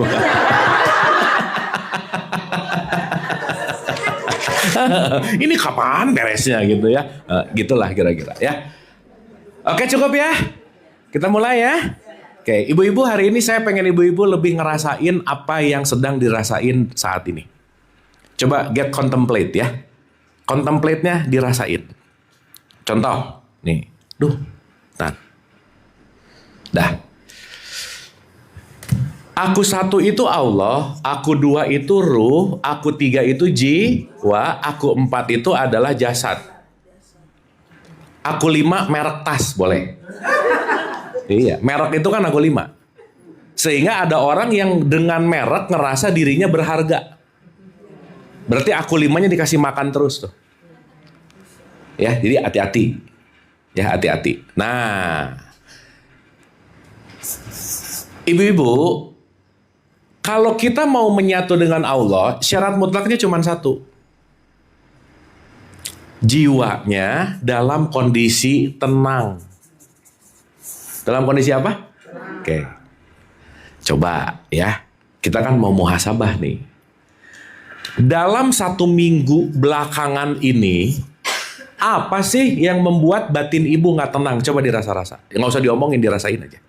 Ini kapan beresnya gitu ya? Gitulah kira-kira ya. Oke, cukup ya. Kita mulai ya. Oke, ibu-ibu, hari ini saya pengen ibu-ibu lebih ngerasain apa yang sedang dirasain saat ini. Coba get contemplate ya. Contemplate-nya dirasain. Contoh, nih. Dah. Aku 1 itu Allah, aku 2 itu ruh, aku 3 itu jiwa, aku 4 itu adalah jasad. Aku 5 merek tas, boleh? Iya, merek itu kan aku 5. Sehingga ada orang yang dengan merek ngerasa dirinya berharga. Berarti aku 5-nya dikasih makan terus tuh. Ya, jadi hati-hati. Ya, hati-hati. Nah, ibu-ibu, kalau kita mau menyatu dengan Allah, syarat mutlaknya cuma satu. Jiwanya dalam kondisi tenang. Dalam kondisi apa? Oke. Coba ya, kita kan mau muhasabah nih. Dalam 1 minggu belakangan ini, apa sih yang membuat batin ibu nggak tenang? Coba dirasa-rasa. Nggak usah diomongin, dirasain aja.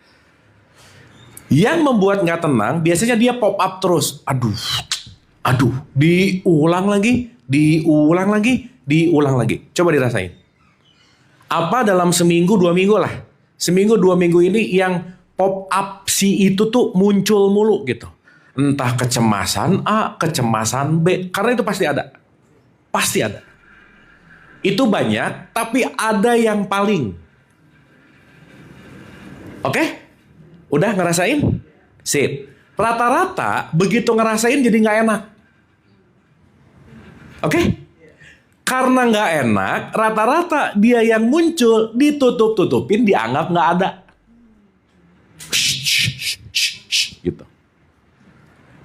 Yang membuat nggak tenang, biasanya dia pop up terus. Aduh, diulang lagi. Coba dirasain. Apa dalam seminggu 2 minggu lah. Seminggu 2 minggu ini yang pop up si itu tuh muncul mulu gitu. Entah kecemasan A, kecemasan B. Karena itu pasti ada. Pasti ada. Itu banyak, tapi ada yang paling. Oke? Udah ngerasain? Sip. Rata-rata begitu ngerasain jadi nggak enak. Oke? Karena nggak enak, rata-rata dia yang muncul ditutup-tutupin, dianggap nggak ada. Gitu.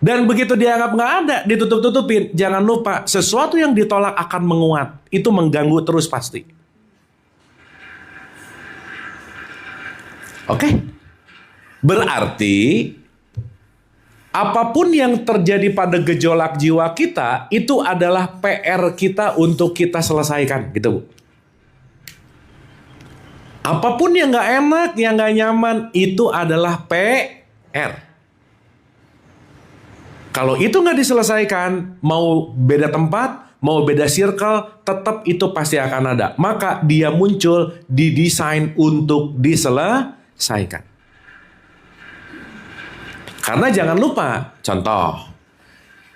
Dan begitu dianggap nggak ada, ditutup-tutupin, jangan lupa sesuatu yang ditolak akan menguat. Itu mengganggu terus pasti. Oke? Berarti apapun yang terjadi pada gejolak jiwa kita, itu adalah PR kita untuk kita selesaikan, gitu Bu. Apapun yang nggak enak, yang nggak nyaman, itu adalah PR. Kalau itu nggak diselesaikan, mau beda tempat, mau beda circle, tetap itu pasti akan ada. Maka dia muncul, didesain untuk diselesaikan. Karena jangan lupa, contoh,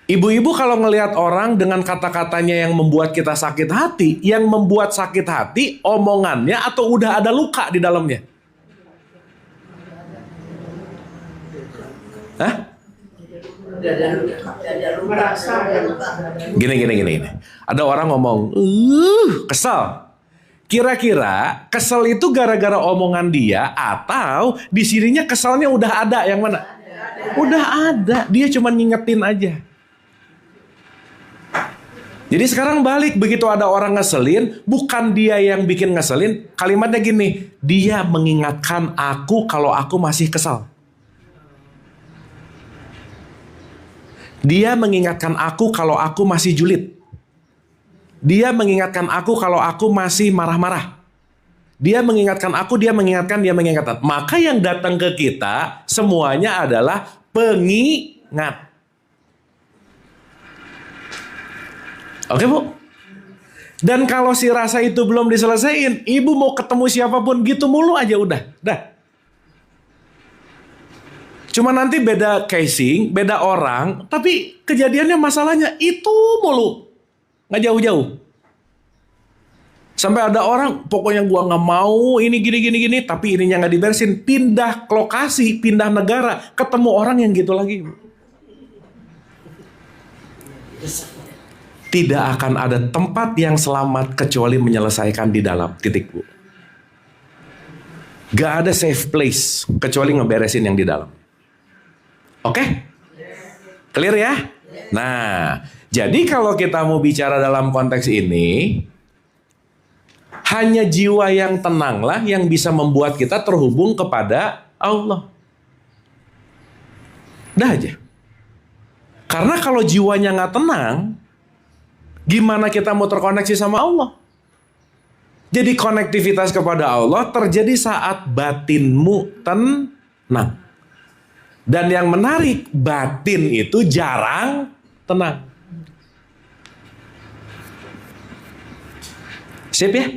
ibu-ibu kalau ngelihat orang dengan kata-katanya yang membuat kita sakit hati, yang membuat sakit hati omongannya atau udah ada luka di dalamnya? Hah? Gini. Ada orang ngomong, kesel. Kira-kira kesel itu gara-gara omongan dia atau di sininya keselnya udah ada, yang mana? Udah ada, dia cuma ngingetin aja. Jadi sekarang balik, begitu ada orang ngeselin, bukan dia yang bikin ngeselin, kalimatnya gini, dia mengingatkan aku kalau aku masih kesal. Dia mengingatkan aku kalau aku masih julid. Dia mengingatkan aku kalau aku masih marah-marah. Dia mengingatkan aku, dia mengingatkan. Maka yang datang ke kita semuanya adalah pengingat. Oke Bu? Dan kalau si rasa itu belum diselesaikan, ibu mau ketemu siapapun gitu mulu aja udah. Dah. Cuma nanti beda casing, beda orang, tapi kejadiannya masalahnya itu mulu. Nggak jauh-jauh. Sampai ada orang, pokoknya gua nggak mau ini gini, tapi ininya nggak diberesin, pindah lokasi, pindah negara, ketemu orang yang gitu lagi. Tidak akan ada tempat yang selamat kecuali menyelesaikan di dalam, titik Bu. Gak ada safe place kecuali ngeberesin yang di dalam. Oke? Clear ya? Nah, jadi kalau kita mau bicara dalam konteks ini, hanya jiwa yang tenanglah yang bisa membuat kita terhubung kepada Allah. Dah aja. Karena kalau jiwanya nggak tenang, gimana kita mau terkoneksi sama Allah? Jadi konektivitas kepada Allah terjadi saat batinmu tenang. Dan yang menarik, batin itu jarang tenang. Sip ya?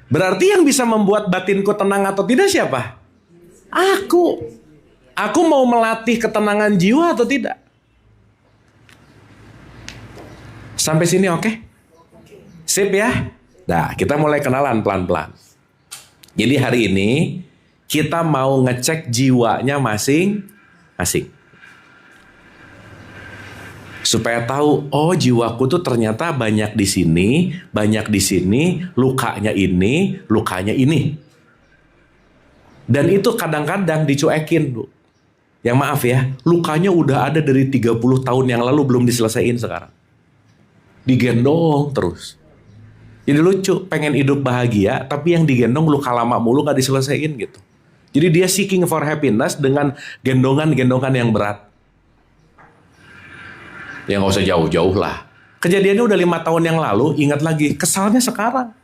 Berarti yang bisa membuat batinku tenang atau tidak siapa? Aku. Aku mau melatih ketenangan jiwa atau tidak? Sampai sini oke? Sip ya? Nah, kita mulai kenalan pelan-pelan. Jadi hari ini kita mau ngecek jiwanya masing-masing. Supaya tahu, oh jiwaku tuh ternyata banyak di sini, lukanya ini. Dan itu kadang-kadang dicuekin, Bu. Yang maaf ya, lukanya udah ada dari 30 tahun yang lalu belum diselesaikan sekarang. Digendong terus. Jadi lucu, pengen hidup bahagia, tapi yang digendong luka lama mulu gak diselesaikan gitu. Jadi dia seeking for happiness dengan gendongan-gendongan yang berat. Ya gak usah jauh-jauh lah. Kejadiannya udah 5 tahun yang lalu, ingat lagi, kesalnya sekarang.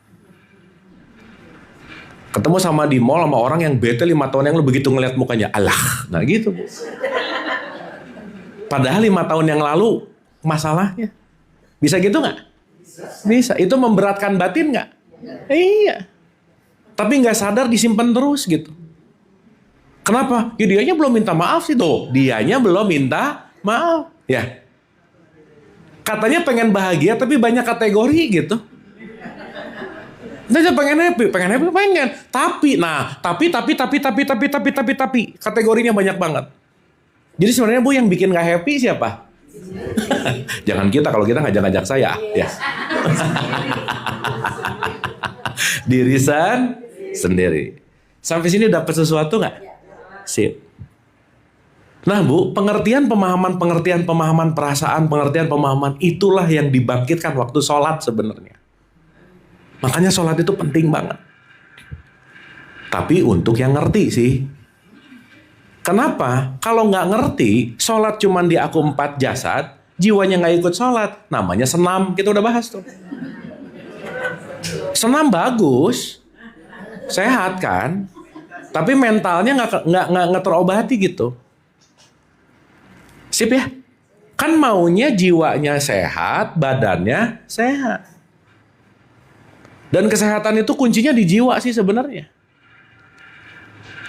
Ketemu sama di mall sama orang yang bete 5 tahun yang lalu, begitu ngeliat mukanya, alah, nah gitu. Padahal 5 tahun yang lalu masalahnya. Bisa gitu gak? Bisa. Itu memberatkan batin gak? Iya. Tapi gak sadar disimpan terus gitu. Kenapa? Ya dianya belum minta maaf sih tuh. Dianya belum minta maaf. Ya. Katanya pengen bahagia tapi banyak kategori gitu. Dia pengen happy. Tapi. Kategorinya banyak banget. Jadi sebenarnya Bu yang bikin gak happy siapa? Jangan kita, kalau kita ngajak-ngajak saya. Ya. Diri sendiri. Sampai sini dapat sesuatu gak? Sip. Nah Bu, pengertian pemahaman perasaan, pengertian pemahaman itulah yang dibangkitkan waktu sholat sebenarnya. Makanya sholat itu penting banget. Tapi untuk yang ngerti sih. Kenapa? Kalau nggak ngerti, sholat cuman di aku 4 jasad, jiwanya nggak ikut sholat, namanya senam. Kita udah bahas tuh. Senam bagus, sehat kan? Tapi mentalnya nggak terobati gitu. Sip ya? Kan maunya jiwanya sehat, badannya sehat. Dan kesehatan itu kuncinya di jiwa sih sebenarnya.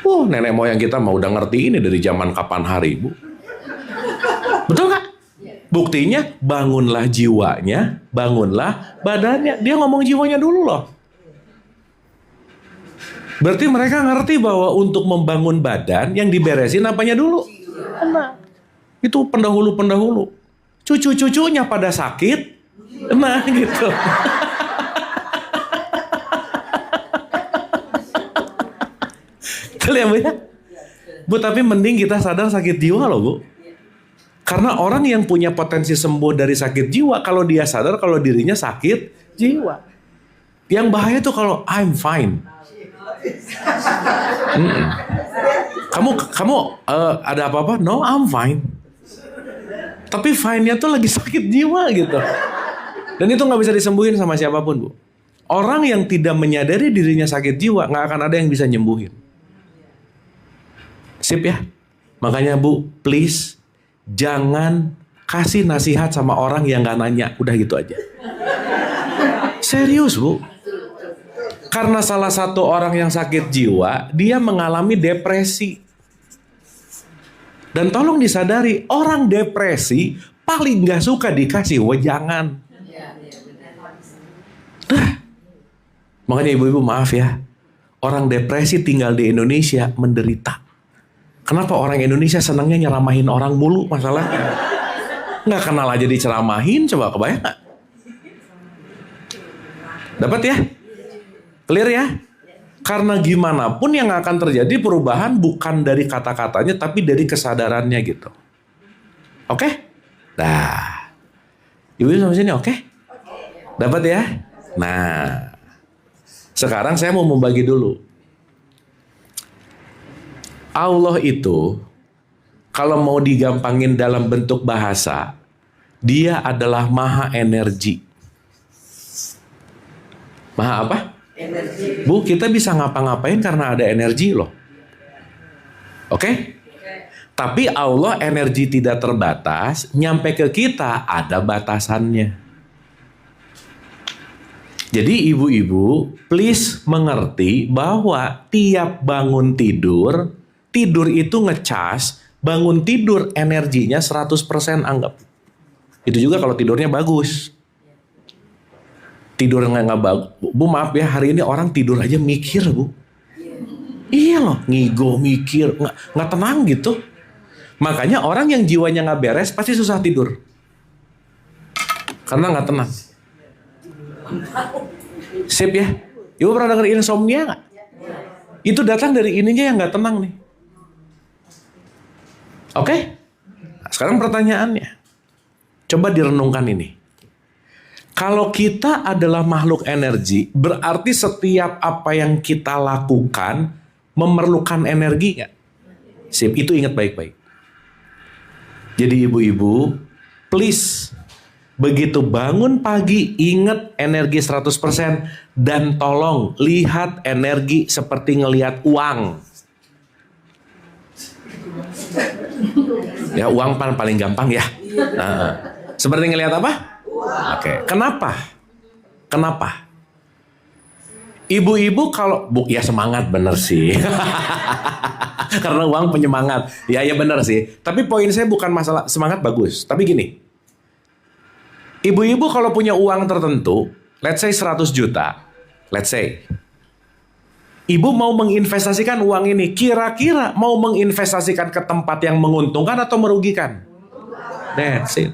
Nenek moyang kita mau udah ngerti ini dari zaman kapan hari, Bu. Betul gak? Buktinya bangunlah jiwanya, bangunlah badannya. Dia ngomong jiwanya dulu loh. Berarti mereka ngerti bahwa untuk membangun badan yang diberesin apanya dulu? Nah, itu pendahulu-pendahulu. Cucu-cucunya pada sakit. Nah gitu. Betul ya Bu ya? Bu, tapi mending kita sadar sakit jiwa loh Bu. Karena orang yang punya potensi sembuh dari sakit jiwa, kalau dia sadar kalau dirinya sakit jiwa. Yang bahaya tuh kalau I'm fine. Kamu ada apa-apa? No, I'm fine. Tapi fine-nya tuh lagi sakit jiwa gitu. Dan itu gak bisa disembuhin sama siapapun Bu. Orang yang tidak menyadari dirinya sakit jiwa gak akan ada yang bisa nyembuhin. Sip ya? Makanya Bu, please jangan kasih nasihat sama orang yang gak nanya. Udah gitu aja. Serius Bu. Karena salah satu orang yang sakit jiwa, dia mengalami depresi. Dan tolong disadari, orang depresi paling gak suka dikasih wejangan. Makanya ibu-ibu maaf ya. Orang depresi tinggal di Indonesia menderita. Kenapa orang Indonesia senangnya nyeramahin orang mulu masalahnya? Nggak kenal aja diceramahin, coba kebayang nggak? Dapat ya? Clear ya? Karena gimana pun yang akan terjadi perubahan bukan dari kata-katanya, tapi dari kesadarannya gitu. Oke? Nah, ibu sampai sini oke? Dapat ya? Nah, sekarang saya mau membagi dulu. Allah itu kalau mau digampangin dalam bentuk bahasa, dia adalah maha energi. Maha apa? Energi. Bu, kita bisa ngapa-ngapain karena ada energi loh. Oke? Tapi Allah energi tidak terbatas, nyampe ke kita ada batasannya. Jadi ibu-ibu, please mengerti bahwa tiap bangun tidur itu ngecas, bangun tidur energinya 100% anggap. Itu juga kalau tidurnya bagus. Tidur nggak bagus, Bu maaf ya, hari ini orang tidur aja mikir Bu. Iya loh, ngigo mikir, nggak tenang gitu. Makanya orang yang jiwanya nggak beres pasti susah tidur. Karena nggak tenang. Sip ya. Ibu pernah denger insomnia nggak? Itu datang dari ininya yang nggak tenang nih. Oke? Nah, sekarang pertanyaannya. Coba direnungkan ini. Kalau kita adalah makhluk energi, berarti setiap apa yang kita lakukan memerlukan energi nggak? Sip, itu ingat baik-baik. Jadi ibu-ibu, please, begitu bangun pagi, ingat energi 100% dan tolong lihat energi seperti ngelihat uang. Ya, uang paling gampang ya. Nah, seperti ngelihat apa? Oke, kenapa? Kenapa? Ibu-ibu kalau ya semangat bener sih. Karena uang penyemangat. Ya bener sih. Tapi poin saya bukan masalah semangat bagus. Tapi gini. Ibu-ibu kalau punya uang tertentu, let's say 100 juta. Let's say. Ibu mau menginvestasikan uang ini, kira-kira mau menginvestasikan ke tempat yang menguntungkan atau merugikan? That's it.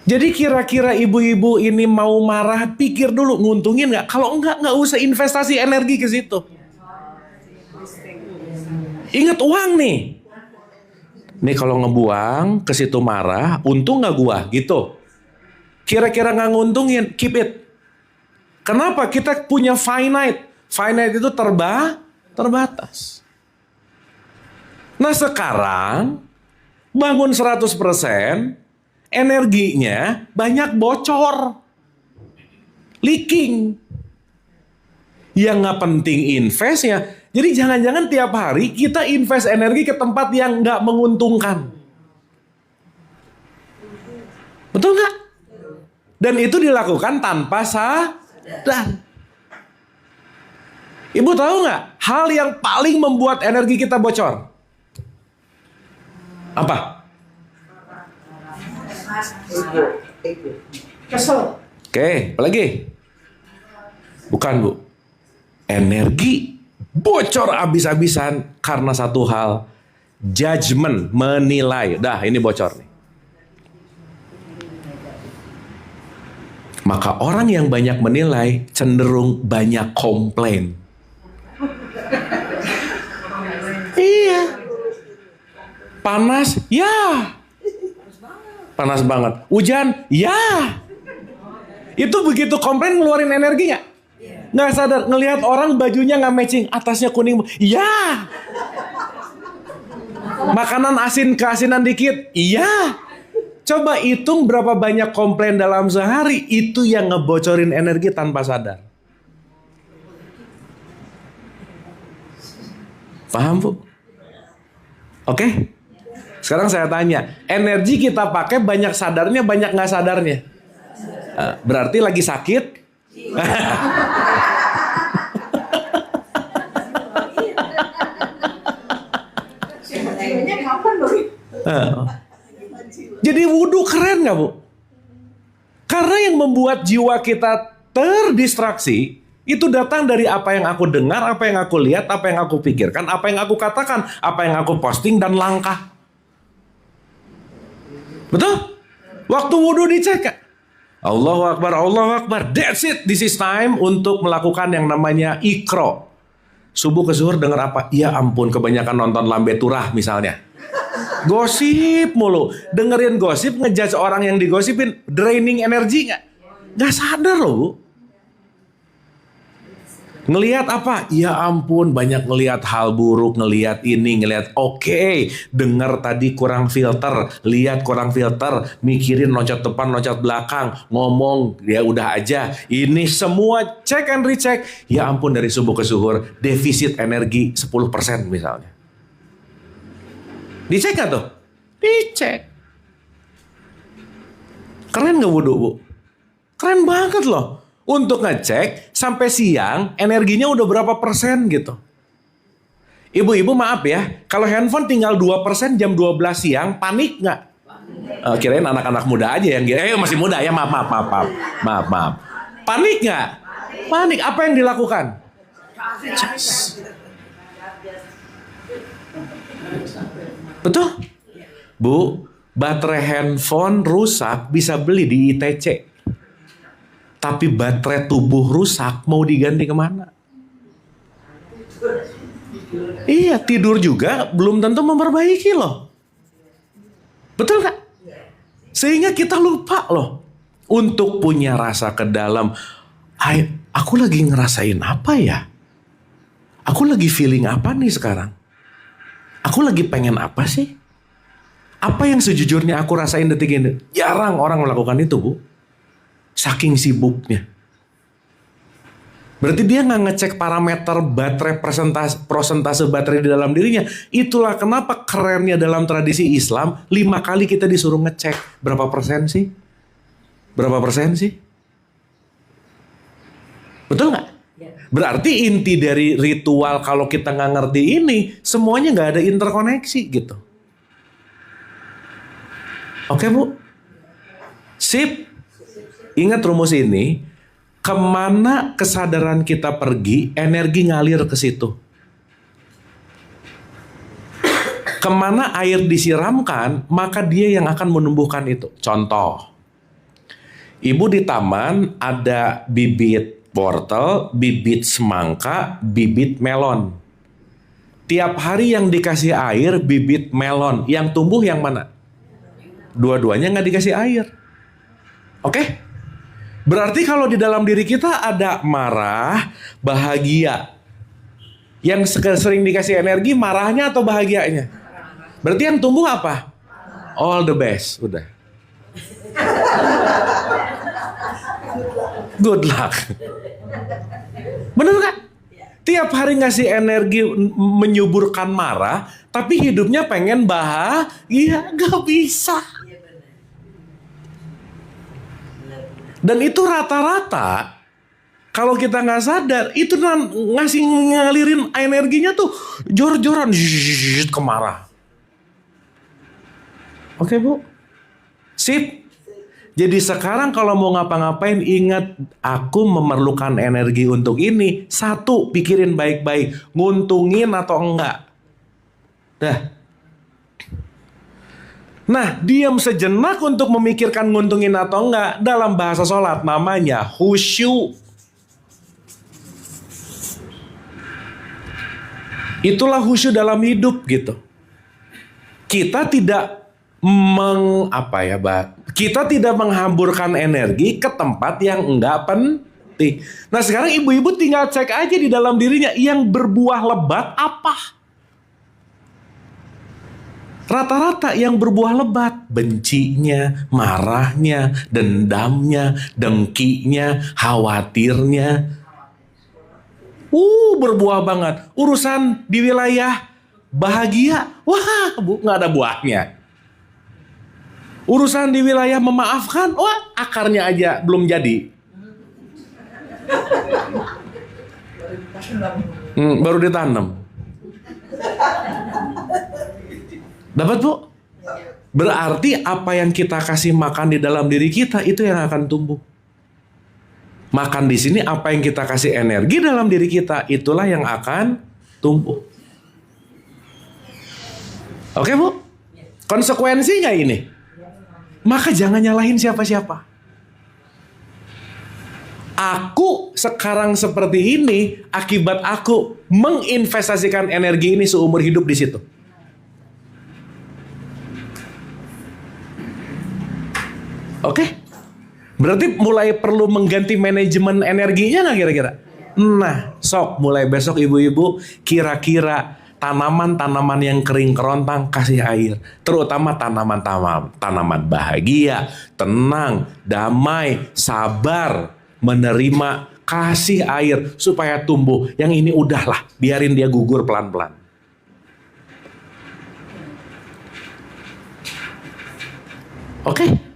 Jadi kira-kira ibu-ibu ini mau marah, pikir dulu nguntungin nggak? Kalau nggak usah investasi energi ke situ. Ingat uang nih. Nih kalau ngebuang ke situ marah, untung nggak gua gitu. Kira-kira nggak nguntungin, keep it. Kenapa? Kita punya finite. Finite itu terbatas. Nah sekarang bangun 100%, energinya banyak bocor, leaking. Yang nggak penting invest ya. Jadi jangan-jangan tiap hari kita invest energi ke tempat yang nggak menguntungkan. Betul nggak? Dan itu dilakukan tanpa sadar. Ibu tahu nggak hal yang paling membuat energi kita bocor? Apa? Kesel. Oke, apalagi? Bukan, Bu. Energi bocor abis-abisan karena satu hal. Judgment, menilai. Dah, ini bocor nih. Maka orang yang banyak menilai cenderung banyak komplain. Iya. Panas, ya. Panas banget. Hujan, ya. Itu begitu komplain ngeluarin energi nggak? Nggak sadar. Ngelihat orang bajunya nggak matching, atasnya kuning, ya. Makanan asin keasinan dikit, iya. Coba hitung berapa banyak komplain dalam sehari, itu yang ngebocorin energi tanpa sadar. Paham, Bu? Oke? Sekarang saya tanya, energi kita pakai banyak sadarnya, banyak nggak sadarnya? Berarti lagi sakit? Jadi wudhu keren nggak, Bu? Karena yang membuat jiwa kita terdistraksi itu datang dari apa yang aku dengar, apa yang aku lihat, apa yang aku pikirkan, apa yang aku katakan, apa yang aku posting dan langkah. Betul? Waktu wudhu dicek. Allahu Akbar, Allahu Akbar. That's it. This is time untuk melakukan yang namanya ikro. Subuh ke zuhur dengar apa? Ya ampun, kebanyakan nonton Lambe Turah misalnya. Gosip mulu. Dengerin gosip, ngejudge orang yang digosipin. Draining energi nggak? Nggak sadar loh, Bu. Ngelihat apa? Ya ampun, banyak ngelihat hal buruk, ngelihat ini, ngelihat oke, dengar tadi kurang filter, lihat kurang filter, mikirin loncat depan, loncat belakang, ngomong, ya udah aja. Ini semua check and recheck. Ya ampun, dari subuh ke zuhur, defisit energi 10% misalnya. Dicek nggak tuh? Dicek. Keren nggak wudhu, Bu? Keren banget loh. Untuk ngecek sampai siang energinya udah berapa persen gitu. Ibu-ibu maaf ya, kalau handphone tinggal 2% jam 12 siang, panik nggak? Kirain anak-anak muda aja yang masih muda ya, maaf. Panik nggak? Panik. Apa yang dilakukan? Betul? Bu, Baterai handphone rusak bisa beli di ITC. Tapi baterai tubuh rusak mau diganti kemana? Iya, tidur juga belum tentu memperbaiki loh. Betul gak? Sehingga kita lupa loh untuk punya rasa ke dalam. Aku lagi ngerasain apa ya? Aku lagi feeling apa nih sekarang? Aku lagi pengen apa sih? Apa yang sejujurnya aku rasain detik ini? Jarang orang melakukan itu, Bu. Saking sibuknya. Berarti dia nggak ngecek parameter baterai, prosentase baterai di dalam dirinya. Itulah kenapa kerennya dalam tradisi Islam 5 kali kita disuruh ngecek. Berapa persen sih? Berapa persen sih? Betul nggak? Berarti inti dari ritual kalau kita nggak ngerti ini, semuanya nggak ada interkoneksi gitu. Oke, Bu? Sip. Ingat rumus ini, kemana kesadaran kita pergi, energi ngalir ke situ. Kemana air disiramkan, maka dia yang akan menumbuhkan itu. Contoh, ibu di taman ada bibit wortel, bibit semangka, bibit melon. Tiap hari yang dikasih air, bibit melon. Yang tumbuh yang mana? Dua-duanya nggak dikasih air. Oke? Berarti kalau di dalam diri kita ada marah, bahagia. Yang sering dikasih energi marahnya atau bahagianya? Berarti yang tumbuh apa? All the best, udah. Good luck. Bener gak? Tiap hari ngasih energi menyuburkan marah, tapi hidupnya pengen bahagia, gak bisa. Dan itu rata-rata kalau kita nggak sadar itu ngasih ngalirin energinya tuh jor-joran ke marah. Oke, Bu? Sip. Jadi sekarang kalau mau ngapa-ngapain ingat aku memerlukan energi untuk ini. 1, pikirin baik-baik, nguntungin atau enggak. Dah. Nah, diam sejenak untuk memikirkan nguntungin atau enggak. Dalam bahasa sholat namanya khusyuk. Itulah khusyuk dalam hidup gitu. Kita tidak kita tidak menghamburkan energi ke tempat yang enggak penting. Nah, sekarang ibu-ibu tinggal cek aja di dalam dirinya yang berbuah lebat apa? Rata-rata yang berbuah lebat, bencinya, marahnya, dendamnya, dengkinya, khawatirnya. Berbuah banget. Urusan di wilayah bahagia, wah, Bu, nggak ada buahnya. Urusan di wilayah memaafkan, wah, akarnya aja belum jadi. Baru ditanam. Dapat, Bu? Berarti apa yang kita kasih makan di dalam diri kita itu yang akan tumbuh. Makan di sini apa yang kita kasih energi dalam diri kita itulah yang akan tumbuh. Oke, Bu? Konsekuensinya ini. Maka jangan nyalahin siapa-siapa. Aku sekarang seperti ini akibat aku menginvestasikan energi ini seumur hidup di situ. Oke? Berarti mulai perlu mengganti manajemen energinya nggak kira-kira? Nah, sok mulai besok ibu-ibu kira-kira tanaman-tanaman yang kering kerontang kasih air. Terutama tanaman bahagia, tenang, damai, sabar, menerima, kasih air supaya tumbuh. Yang ini udahlah, biarin dia gugur pelan-pelan. Oke?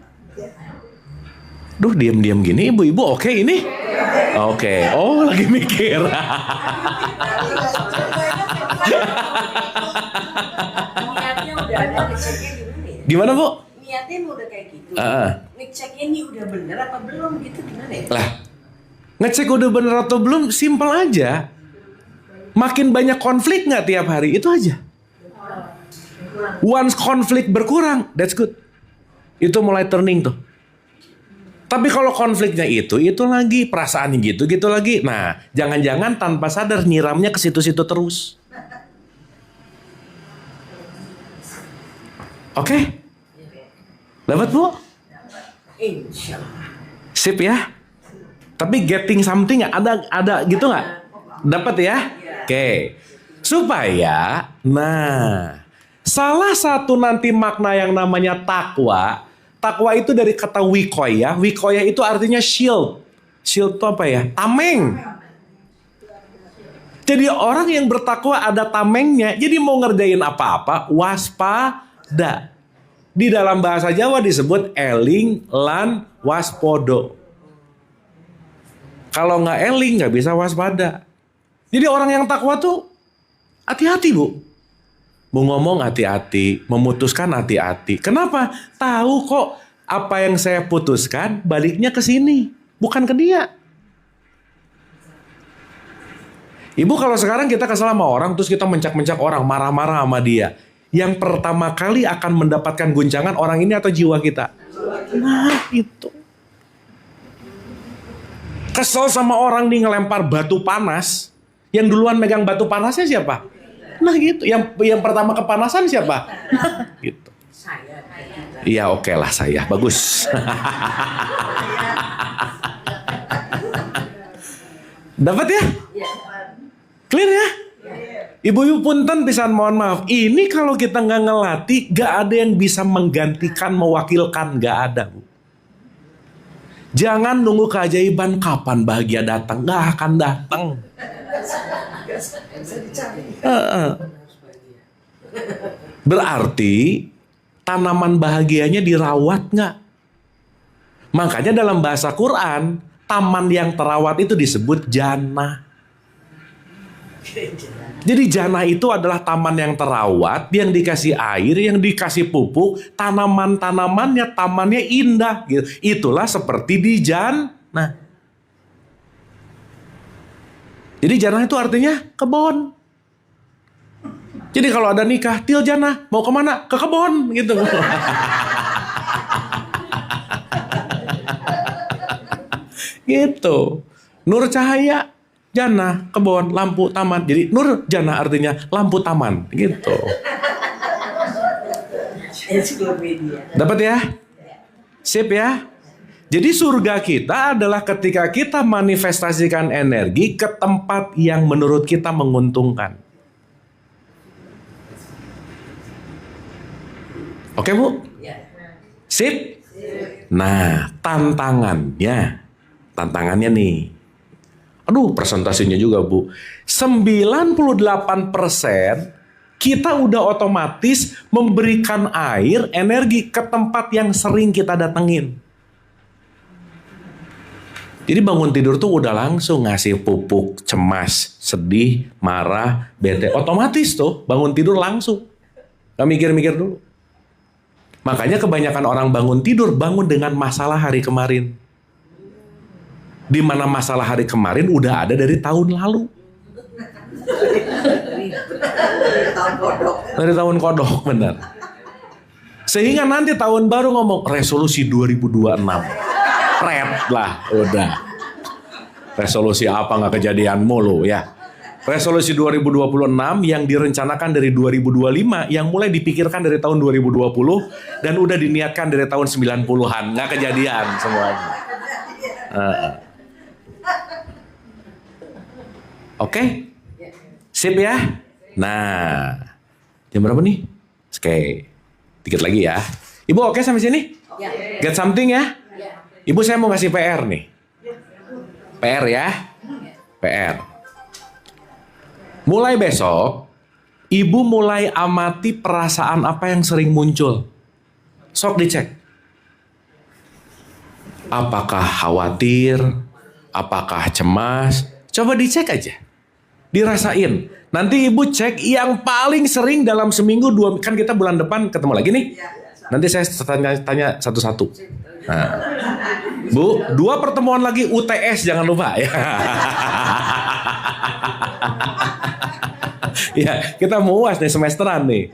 Duh, diam-diam gini ibu-ibu oke ini? Oke. Oh, lagi mikir. Niatnya udah ada, ngeceknya gimana ya? Gimana, Bu? Niatnya udah kayak gitu. Ngeceknya ini udah bener apa belum gitu gimana ya? Lah, ngecek udah bener atau belum simpel aja. Makin banyak konflik nggak tiap hari, itu aja. Once konflik berkurang, that's good. Itu mulai turning tuh. Tapi kalau konfliknya itu lagi, perasaannya gitu lagi. Nah, jangan-jangan tanpa sadar nyiramnya ke situ-situ terus. Oke? Dapat, Bu? Insya Allah. Sip ya? Tapi getting something ada gitu nggak? Dapat ya? Oke. Supaya, salah satu nanti makna yang namanya takwa. Takwa itu dari kata wikoya. Wikoya itu artinya shield. Shield itu apa ya? Tameng. Jadi orang yang bertakwa ada tamengnya. Jadi mau ngerjain apa-apa, waspada. Di dalam bahasa Jawa disebut eling lan waspodo. Kalau nggak eling nggak bisa waspada. Jadi orang yang takwa tuh hati-hati, Bu. Mau ngomong hati-hati, memutuskan hati-hati. Kenapa? Tahu kok apa yang saya putuskan baliknya ke sini, bukan ke dia. Ibu, kalau sekarang kita kesal sama orang terus kita mencak-mencak orang, marah-marah sama dia. Yang pertama kali akan mendapatkan guncangan orang ini atau jiwa kita? Nah, itu. Kesel sama orang nih ngelempar batu panas. Yang duluan megang batu panasnya siapa? Nah gitu. Yang pertama kepanasan siapa? Nah, gitu. Iya, oke lah saya. Bagus. Dapat ya? Clear ya? Ibu-ibu punten pisan, mohon maaf. Ini kalau kita nggak ngelatih, nggak ada yang bisa menggantikan, mewakilkan, nggak ada, Bu. Jangan nunggu keajaiban kapan bahagia datang, nggak akan datang. Berarti tanaman bahagianya dirawat nggak? Makanya dalam bahasa Quran, taman yang terawat itu disebut jannah. Jadi jannah itu adalah taman yang terawat, yang dikasih air, yang dikasih pupuk, tanaman-tanamannya, tamannya indah. Gitu. Itulah seperti di jannah. Jadi jannah itu artinya kebun. Jadi kalau ada nikah, til jannah, mau kemana? Ke kebun, gitu. Gitu. Nur cahaya, jannah, kebun, lampu, taman. Jadi nur jannah artinya lampu taman, gitu. Dapat ya? Sip ya? Jadi surga kita adalah ketika kita manifestasikan energi ke tempat yang menurut kita menguntungkan. Oke, Bu? Sip? Nah, tantangannya nih. Aduh, presentasinya juga, Bu. 98% kita udah otomatis memberikan air, energi ke tempat yang sering kita datengin. Jadi bangun tidur tuh udah langsung ngasih pupuk, cemas, sedih, marah, bete. Otomatis tuh bangun tidur langsung. Gak mikir-mikir dulu. Makanya kebanyakan orang bangun tidur, bangun dengan masalah hari kemarin. Di mana masalah hari kemarin udah ada dari tahun lalu. Dari tahun kodok, benar. Sehingga nanti tahun baru ngomong resolusi 2026. Pret lah, udah. Resolusi apa nggak kejadian mulu ya. Resolusi 2026 yang direncanakan dari 2025, yang mulai dipikirkan dari tahun 2020 dan udah diniatkan dari tahun 90-an, nggak kejadian semuanya. Oke? Sip ya? Nah, jam berapa nih? Oke, dikit lagi ya. Ibu oke sampai sini? Get something ya? Ibu saya mau ngasih PR nih. PR ya? PR. Mulai besok, Ibu mulai amati perasaan apa yang sering muncul. Sok dicek. Apakah khawatir? Apakah cemas? Coba dicek aja. Dirasain. Nanti Ibu cek yang paling sering dalam seminggu 2. Kan kita bulan depan ketemu lagi nih. Nanti saya tanya satu-satu. Nah. Bu, 2 pertemuan lagi UTS jangan lupa ya. Ya, kita mau UAS nih semesteran nih.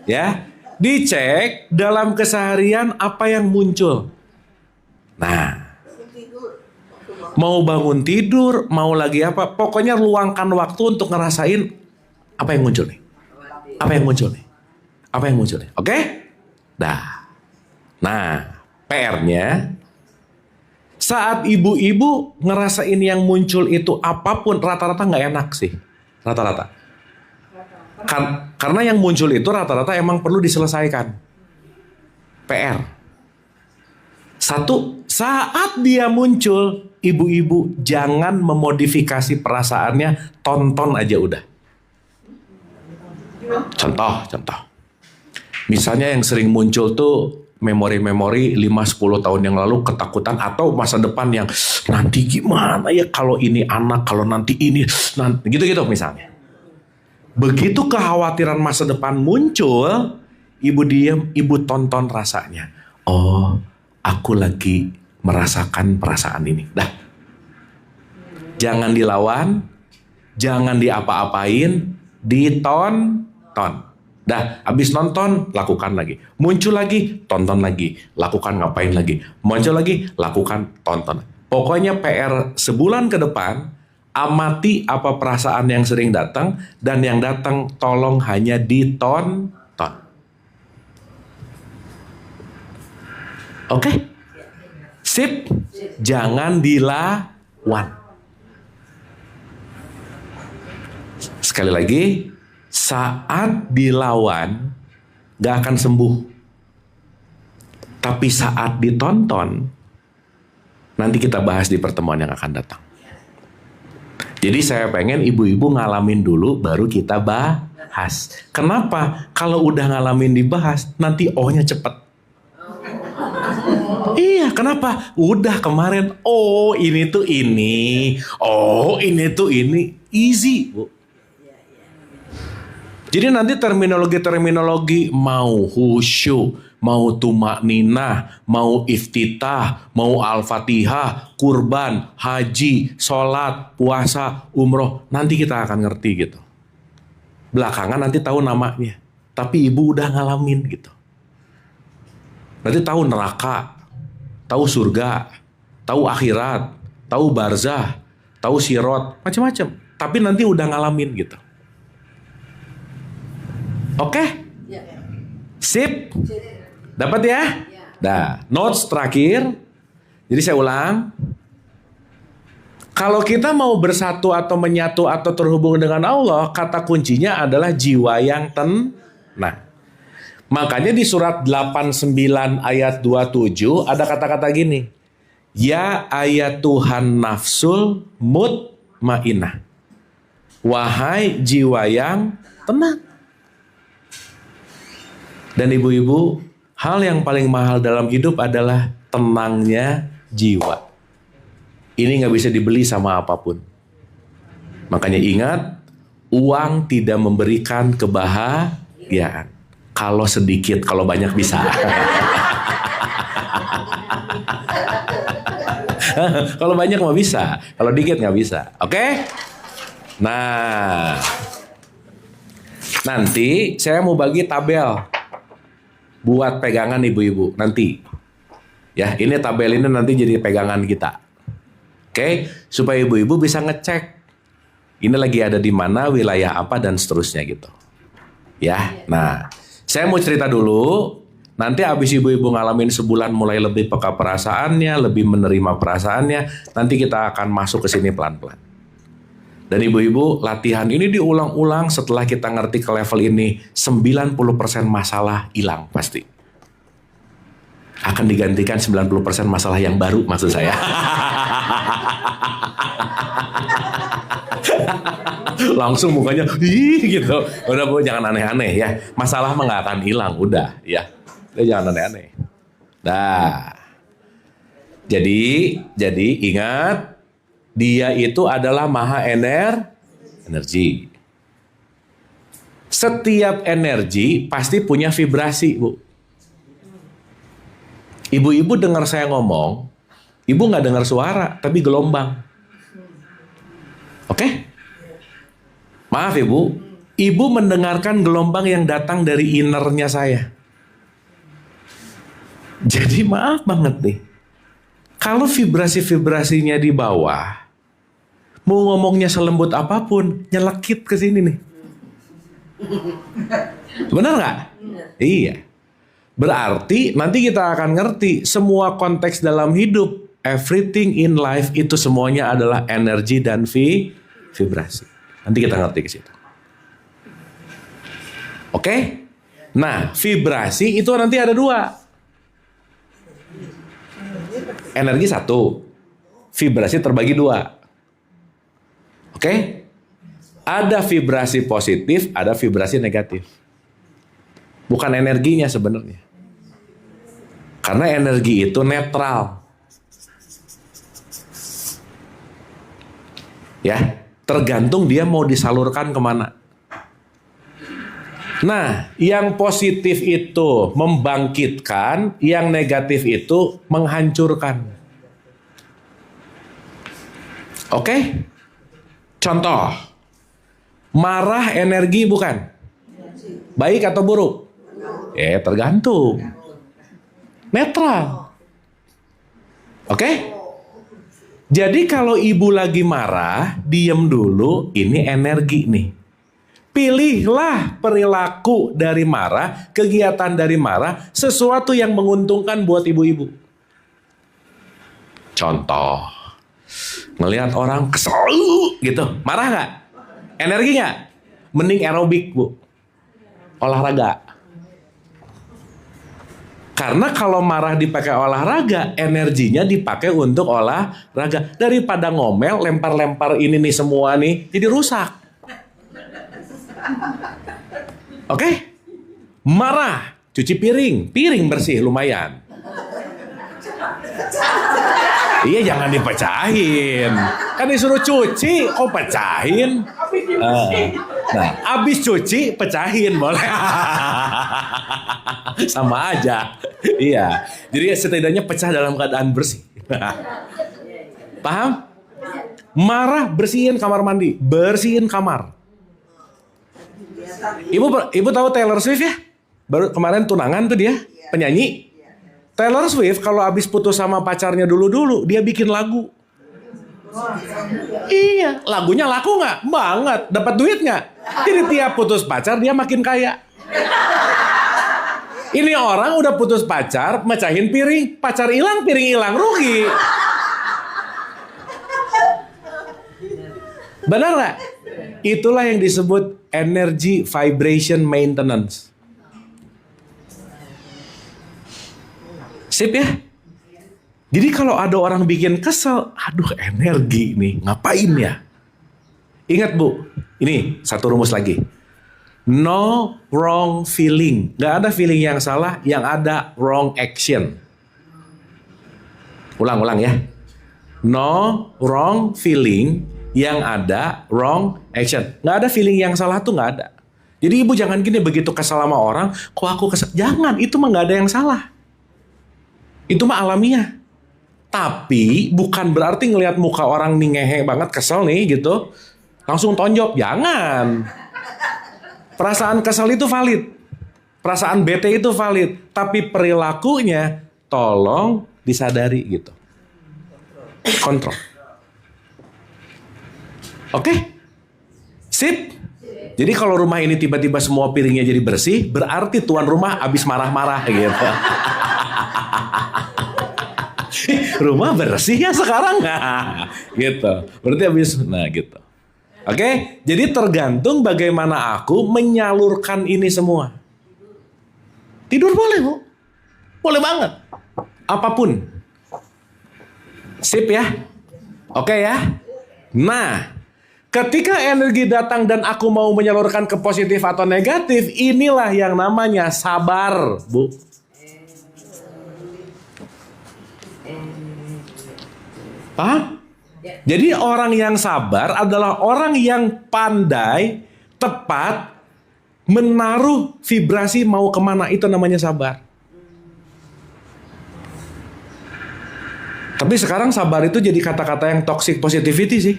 Ya. Dicek dalam keseharian apa yang muncul. Nah, mau bangun tidur, mau lagi apa, pokoknya luangkan waktu untuk ngerasain apa yang muncul nih. Apa yang muncul nih? Apa yang muncul nih? Oke? Nah, PR-nya saat ibu-ibu ngerasain yang muncul itu apapun, rata-rata nggak enak sih. Rata-rata. Karena yang muncul itu rata-rata emang perlu diselesaikan. PR. Satu, saat dia muncul, ibu-ibu jangan memodifikasi perasaannya, tonton aja udah. Contoh. Misalnya yang sering muncul tuh memori-memori 5-10 tahun yang lalu, ketakutan atau masa depan yang nanti gimana ya kalau ini anak, kalau nanti ini, nanti, gitu-gitu misalnya. Begitu kekhawatiran masa depan muncul, ibu diam, ibu tonton rasanya. Oh, aku lagi merasakan perasaan ini. Dah. Jangan dilawan, jangan diapa-apain, ditonton. Dah, habis nonton, lakukan lagi. Muncul lagi, tonton lagi. Lakukan, ngapain lagi. Muncul lagi, lakukan, tonton. Pokoknya PR sebulan ke depan, amati apa perasaan yang sering datang, dan yang datang tolong hanya ditonton. Oke? Sip? Jangan dilawan. Sekali lagi, saat dilawan gak akan sembuh. Tapi saat ditonton, nanti kita bahas di pertemuan yang akan datang. Jadi saya pengen ibu-ibu ngalamin dulu baru kita bahas. Kenapa? Kalau udah ngalamin dibahas, nanti oh-nya cepet. Iya, kenapa? Udah kemarin, oh ini tuh ini. Oh ini tuh ini. Easy, Bu. Jadi nanti terminologi-terminologi mau khusyuk, mau tumakninah, mau iftitah, mau al-fatihah, kurban, haji, sholat, puasa, umroh. Nanti kita akan ngerti gitu. Belakangan nanti tahu namanya. Tapi ibu udah ngalamin gitu. Nanti tahu neraka, tahu surga, tahu akhirat, tahu barzah, tahu sirot, macam-macam. Tapi nanti udah ngalamin gitu. Oke? Sip? Dapat ya? Nah, notes terakhir. Jadi saya ulang. Kalau kita mau bersatu atau menyatu atau terhubung dengan Allah, kata kuncinya adalah jiwa yang tenang. Makanya di surat 89 ayat 27 ada kata-kata gini. Ya ayat Tuhan nafsul mutmainah. Wahai jiwa yang tenang. Dan ibu-ibu, hal yang paling mahal dalam hidup adalah tenangnya jiwa. Ini gak bisa dibeli sama apapun. Makanya ingat, uang tidak memberikan kebahagiaan. Kalau sedikit, kalau banyak bisa. Kalau banyak mah bisa, kalau dikit gak bisa. Oke? Nah, nanti saya mau bagi tabel buat pegangan ibu-ibu nanti. Ya, ini tabel ini nanti jadi pegangan kita. Oke, supaya ibu-ibu bisa ngecek ini lagi ada di mana, wilayah apa dan seterusnya gitu. Ya. Nah, saya mau cerita dulu. Nanti abis ibu-ibu ngalamin sebulan mulai lebih peka perasaannya, lebih menerima perasaannya, nanti kita akan masuk ke sini pelan-pelan. Dan ibu-ibu, latihan ini diulang-ulang setelah kita ngerti ke level ini, 90% masalah hilang pasti. Akan digantikan 90% masalah yang baru maksud saya. Langsung mukanya, ih gitu. Udah Bu, jangan aneh-aneh ya. Masalah mah gak akan hilang, udah ya. Udah jangan aneh-aneh. Nah, jadi ingat, dia itu adalah maha energi. Setiap energi pasti punya vibrasi, Bu. Ibu-ibu dengar saya ngomong, ibu nggak dengar suara, tapi gelombang. Oke? Maaf Ibu, ibu mendengarkan gelombang yang datang dari innernya saya. Jadi maaf banget nih. Kalau vibrasi-vibrasinya di bawah, mau ngomongnya selembut apapun, nyelekit ke sini nih. Benar nggak? Iya. Berarti nanti kita akan ngerti semua konteks dalam hidup, everything in life itu semuanya adalah energi dan vibrasi. Nanti kita ngerti ke situ. Oke? Nah, vibrasi itu nanti ada dua. Energi satu, vibrasi terbagi dua. Oke? Ada vibrasi positif, ada vibrasi negatif. Bukan energinya sebenarnya. Karena energi itu netral. Ya, tergantung dia mau disalurkan kemana. Nah, yang positif itu membangkitkan, yang negatif itu menghancurkan. Oke? Contoh, marah energi bukan? Baik atau buruk? Tergantung. Netral. Oke? Jadi kalau ibu lagi marah, diem dulu, ini energi nih. Pilihlah perilaku dari marah, kegiatan dari marah, sesuatu yang menguntungkan buat ibu-ibu. Contoh, ngelihat orang kesel gitu, marah nggak? Energi nggak? Mending aerobik, Bu. Olahraga. Karena kalau marah dipakai olahraga, energinya dipakai untuk olahraga. Daripada ngomel, lempar-lempar ini nih semua nih, jadi rusak. Oke? Marah, cuci piring. Piring bersih, lumayan. Iya, jangan dipecahin. Kan disuruh cuci, kok pecahin? Nah, abis cuci, pecahin boleh. Sama aja. Iya. Jadi setidaknya pecah dalam keadaan bersih. Paham? Marah, bersihin kamar mandi. Bersihin kamar. Ibu tahu Taylor Swift ya? Baru kemarin tunangan tuh dia, penyanyi. Taylor Swift kalau abis putus sama pacarnya dulu-dulu, dia bikin lagu. Iya, lagunya laku nggak? Banget. Dapat duit nggak? Jadi tiap putus pacar dia makin kaya. Ini orang udah putus pacar, mecahin piring, pacar hilang, piring hilang, rugi. Benar nggak? Itulah yang disebut energy vibration maintenance. Sip ya? Jadi kalau ada orang bikin kesel, aduh energi nih, ngapain ya? Ingat Bu, ini satu rumus lagi. No wrong feeling. Gak ada feeling yang salah, yang ada wrong action. Ulang-ulang ya. No wrong feeling, yang ada wrong action. Gak ada feeling yang salah tuh gak ada. Jadi ibu jangan gini, begitu kesel sama orang, kok aku kesel. Jangan, itu mah gak ada yang salah. Itu mah alamiah. Tapi bukan berarti ngelihat muka orang nih ngehe banget, kesel nih gitu, langsung tonjok. Jangan. Perasaan kesel itu valid. Perasaan bete itu valid. Tapi perilakunya tolong disadari gitu. Kontrol. Oke? Sip? Jadi kalau rumah ini tiba-tiba semua piringnya jadi bersih, berarti tuan rumah habis marah-marah gitu. Rumah bersih ya sekarang, nah, gitu. Berarti habis, nah gitu. Oke, jadi tergantung bagaimana aku menyalurkan ini semua. Tidur boleh Bu, boleh banget, apapun. Sip ya, oke ya. Nah, ketika energi datang dan aku mau menyalurkan ke positif atau negatif, inilah yang namanya sabar, Bu. Paham? Jadi orang yang sabar adalah orang yang pandai, tepat, menaruh vibrasi mau kemana. Itu namanya sabar. Tapi sekarang sabar itu jadi kata-kata yang toxic positivity sih.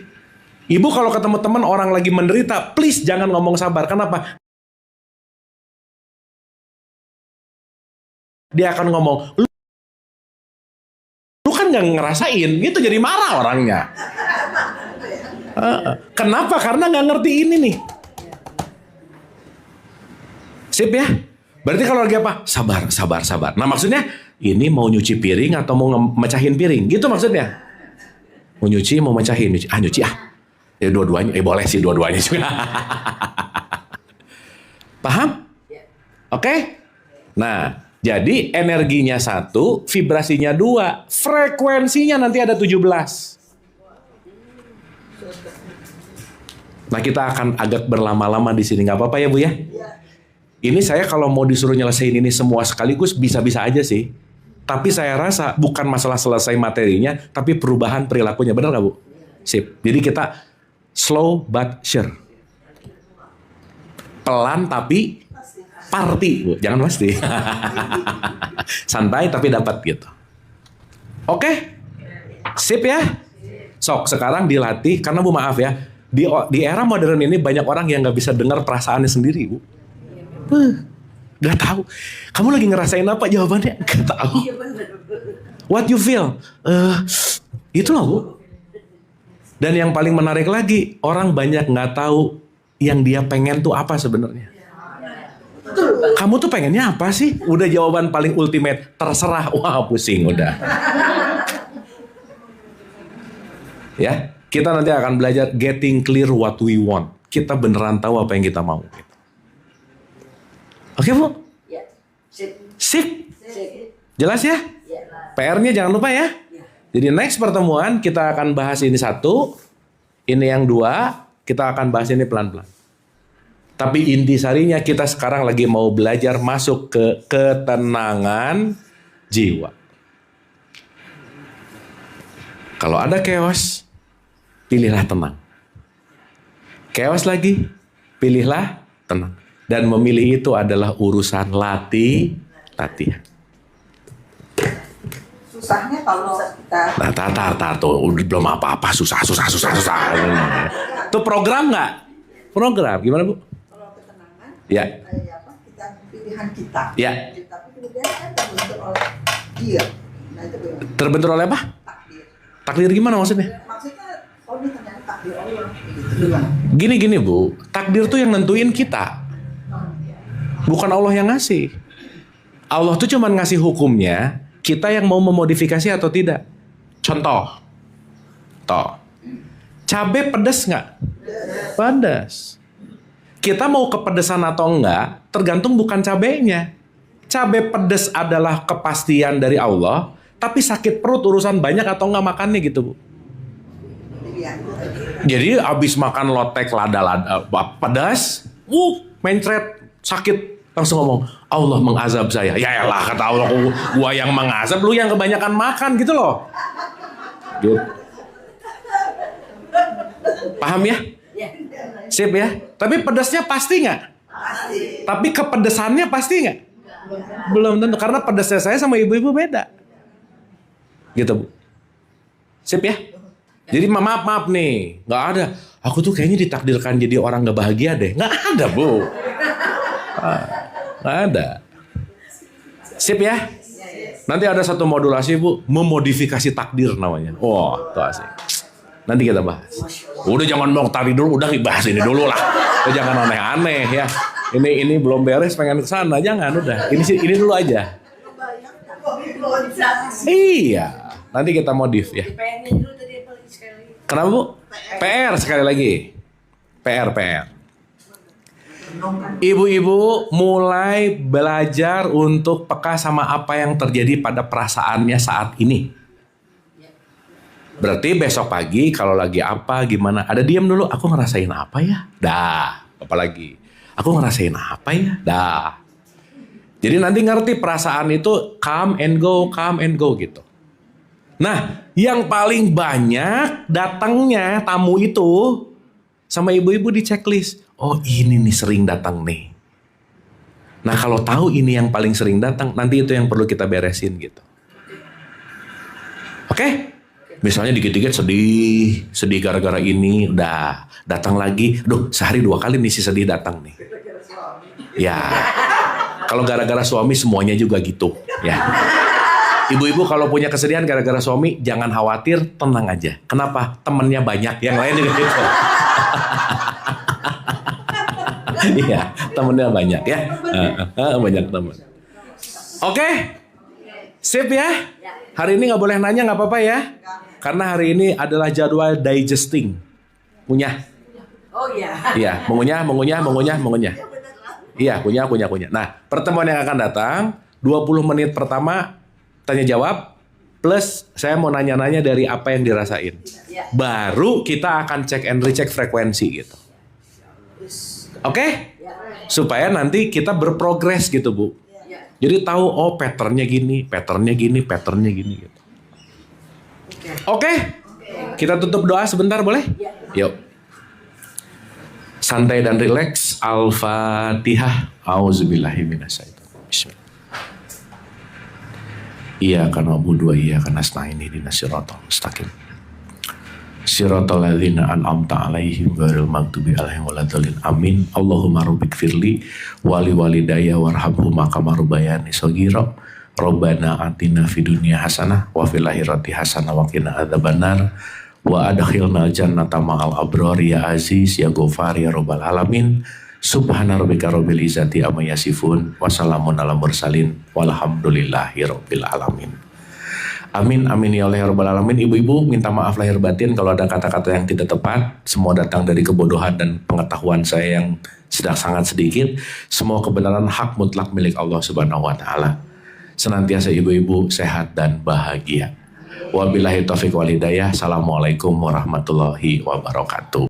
Ibu kalau ketemu teman orang lagi menderita, please jangan ngomong sabar. Kenapa? Dia akan ngomong, kan nggak ngerasain, gitu jadi marah orangnya. Kenapa? Karena nggak ngerti ini nih. Sip ya? Berarti kalau lagi apa? Sabar. Nah maksudnya ini mau nyuci piring atau mau mecahin piring? Gitu maksudnya. Mau nyuci, mau mecahin. Nyuci ah. Ya dua-duanya. Boleh sih dua-duanya juga. Paham? Oke? Nah, jadi energinya 1, vibrasinya 2, frekuensinya nanti ada 17. Nah, kita akan agak berlama-lama di sini, nggak apa-apa ya Bu ya? Ini saya kalau mau disuruh nyelesain ini semua sekaligus bisa-bisa aja sih. Tapi saya rasa bukan masalah selesai materinya, tapi perubahan perilakunya, benar nggak Bu? Sip. Jadi kita slow but sure. Pelan tapi party, Bu. Jangan pasti. Santai tapi dapat gitu. Oke? Sip ya? Sok, sekarang dilatih. Karena Bu maaf ya, di era modern ini banyak orang yang nggak bisa dengar perasaannya sendiri, Bu. Gak tahu. Kamu lagi ngerasain apa? Jawabannya gak tahu. What you feel? Itu loh, Bu. Dan yang paling menarik lagi, orang banyak nggak tahu yang dia pengen tuh apa sebenarnya. Kamu tuh pengennya apa sih? Udah jawaban paling ultimate, terserah. Wah, pusing udah. Ya, kita nanti akan belajar getting clear what we want. Kita beneran tahu apa yang kita mau. Oke, Bu? Sip. Jelas ya? PR-nya jangan lupa ya. Jadi next pertemuan kita akan bahas ini 1, ini yang 2, kita akan bahas ini pelan-pelan. Tapi intisarinya kita sekarang lagi mau belajar masuk ke ketenangan jiwa. Kalau ada chaos, pilihlah tenang. Chaos lagi, pilihlah tenang. Dan memilih itu adalah urusan latihan. Susahnya kalau kita Tuh belum apa-apa, susah. Itu program nggak? Program, gimana Bu? kalau ketenangan Ya. kayak apa kita pilihan kita. Ya. Tapi kemudian kan terbentuk oleh dia. Nah itu bagaimana? Terbentur oleh apa? Takdir. Takdir gimana maksudnya? Maksudnya ini ternyata takdir Allah. Gitu. Gini Bu, takdir tuh yang nentuin kita. Bukan Allah yang ngasih. Allah tuh cuma ngasih hukumnya, kita yang mau memodifikasi atau tidak. Contoh. Cabai pedas nggak? Pedas. Kita mau kepedesan atau enggak, tergantung bukan cabainya. Cabai pedas adalah kepastian dari Allah, tapi sakit perut urusan banyak atau enggak makannya gitu Bu. Jadi abis makan lotek lada pedas, mencret, sakit. Langsung ngomong, Allah mengazab saya. Ya elah, kata Allah, gua yang mengazab, lu yang kebanyakan makan gitu loh. Gitu. Paham ya? Sip ya? Tapi pedasnya pasti nggak? Pasti. Tapi kepedesannya pasti nggak? Belum tentu, karena pedasnya saya sama ibu-ibu beda. Gitu Bu. Sip ya? Jadi maaf nih, nggak ada. Aku tuh kayaknya ditakdirkan jadi orang nggak bahagia deh. Nggak ada Bu. Nggak ada. Sip ya? Nanti ada satu modulasi Bu, memodifikasi takdir namanya. Wah, itu asik. Nanti kita bahas. Udah jangan mau tadi dulu, udah bahas ini dulu lah. Udah jangan aneh-aneh ya. Ini belum beres, pengen kesana, jangan udah. Ini dulu aja. Iya, nanti kita modif ya. Kenapa Bu? PR sekali lagi. PR. Ibu-ibu mulai belajar untuk peka sama apa yang terjadi pada perasaannya saat ini. Berarti besok pagi kalau lagi apa gimana, ada diam dulu, aku ngerasain apa ya? Dah, apalagi aku ngerasain apa ya? Dah. Jadi nanti ngerti perasaan itu come and go gitu. Nah, yang paling banyak datangnya tamu itu sama ibu-ibu di checklist. Oh ini nih sering datang nih. Nah kalau tahu ini yang paling sering datang, nanti itu yang perlu kita beresin gitu. Oke? Misalnya dikit-dikit sedih gara-gara ini, udah datang lagi. Duh, sehari 2 kali nih si sedih datang nih. Ya, kalau gara-gara suami semuanya juga gitu. Ya, Ibu-ibu kalau punya kesedihan gara-gara suami, jangan khawatir, tenang aja. Kenapa? Temennya banyak, yang lain juga gitu. Iya, temennya banyak ya. Banyak temen. Oke, sip ya. Hari ini nggak boleh nanya, nggak apa-apa ya. Karena hari ini adalah jadwal digesting. Punya. Oh iya. Iya, mengunyah. Iya, kunyah. Nah, pertemuan yang akan datang 20 menit pertama tanya jawab plus saya mau nanya-nanya dari apa yang dirasain. Baru kita akan cek and recheck frekuensi gitu. Oke? Supaya nanti kita berprogres gitu, Bu. Jadi tahu oh patternnya gini gitu. Oke? Kita tutup doa sebentar boleh? Yuk. Santai dan rileks. Al-Fatihah. Auzubillahi minasyaitonir. Bismillah. Iyyaka na'budu wa iyyaka nasta'in ihdinas siratal mustaqim. Siratal ladzina an'amta 'alaihim ghairil maghdubi 'alaihim waladdallin. Amin. Allahumma rabbighfirli wa liwalidayya warhamhuma kama rabbayani shaghira. Rabbana atina fid dunya hasanah wa fil akhirati hasanah wa qina adzabannar. Wa adkhilna jannata ma'al abrar ya aziz ya ghafar ya rabbal alamin. Subhana rabbika rabbil izzati amma yasifun wa salamun alal mursalin walhamdulillahi rabbil alamin. Amin amin ya Allah ya rabbal alamin. Ibu-ibu minta maaf lahir batin kalau ada kata-kata yang tidak tepat. Semua datang dari kebodohan dan pengetahuan saya yang sedang sangat sedikit. Semua kebenaran hak mutlak milik Allah Subhanahu wa taala. Senantiasa ibu-ibu sehat dan bahagia. Wabillahi taufiq wal hidayah. Assalamualaikum warahmatullahi wabarakatuh.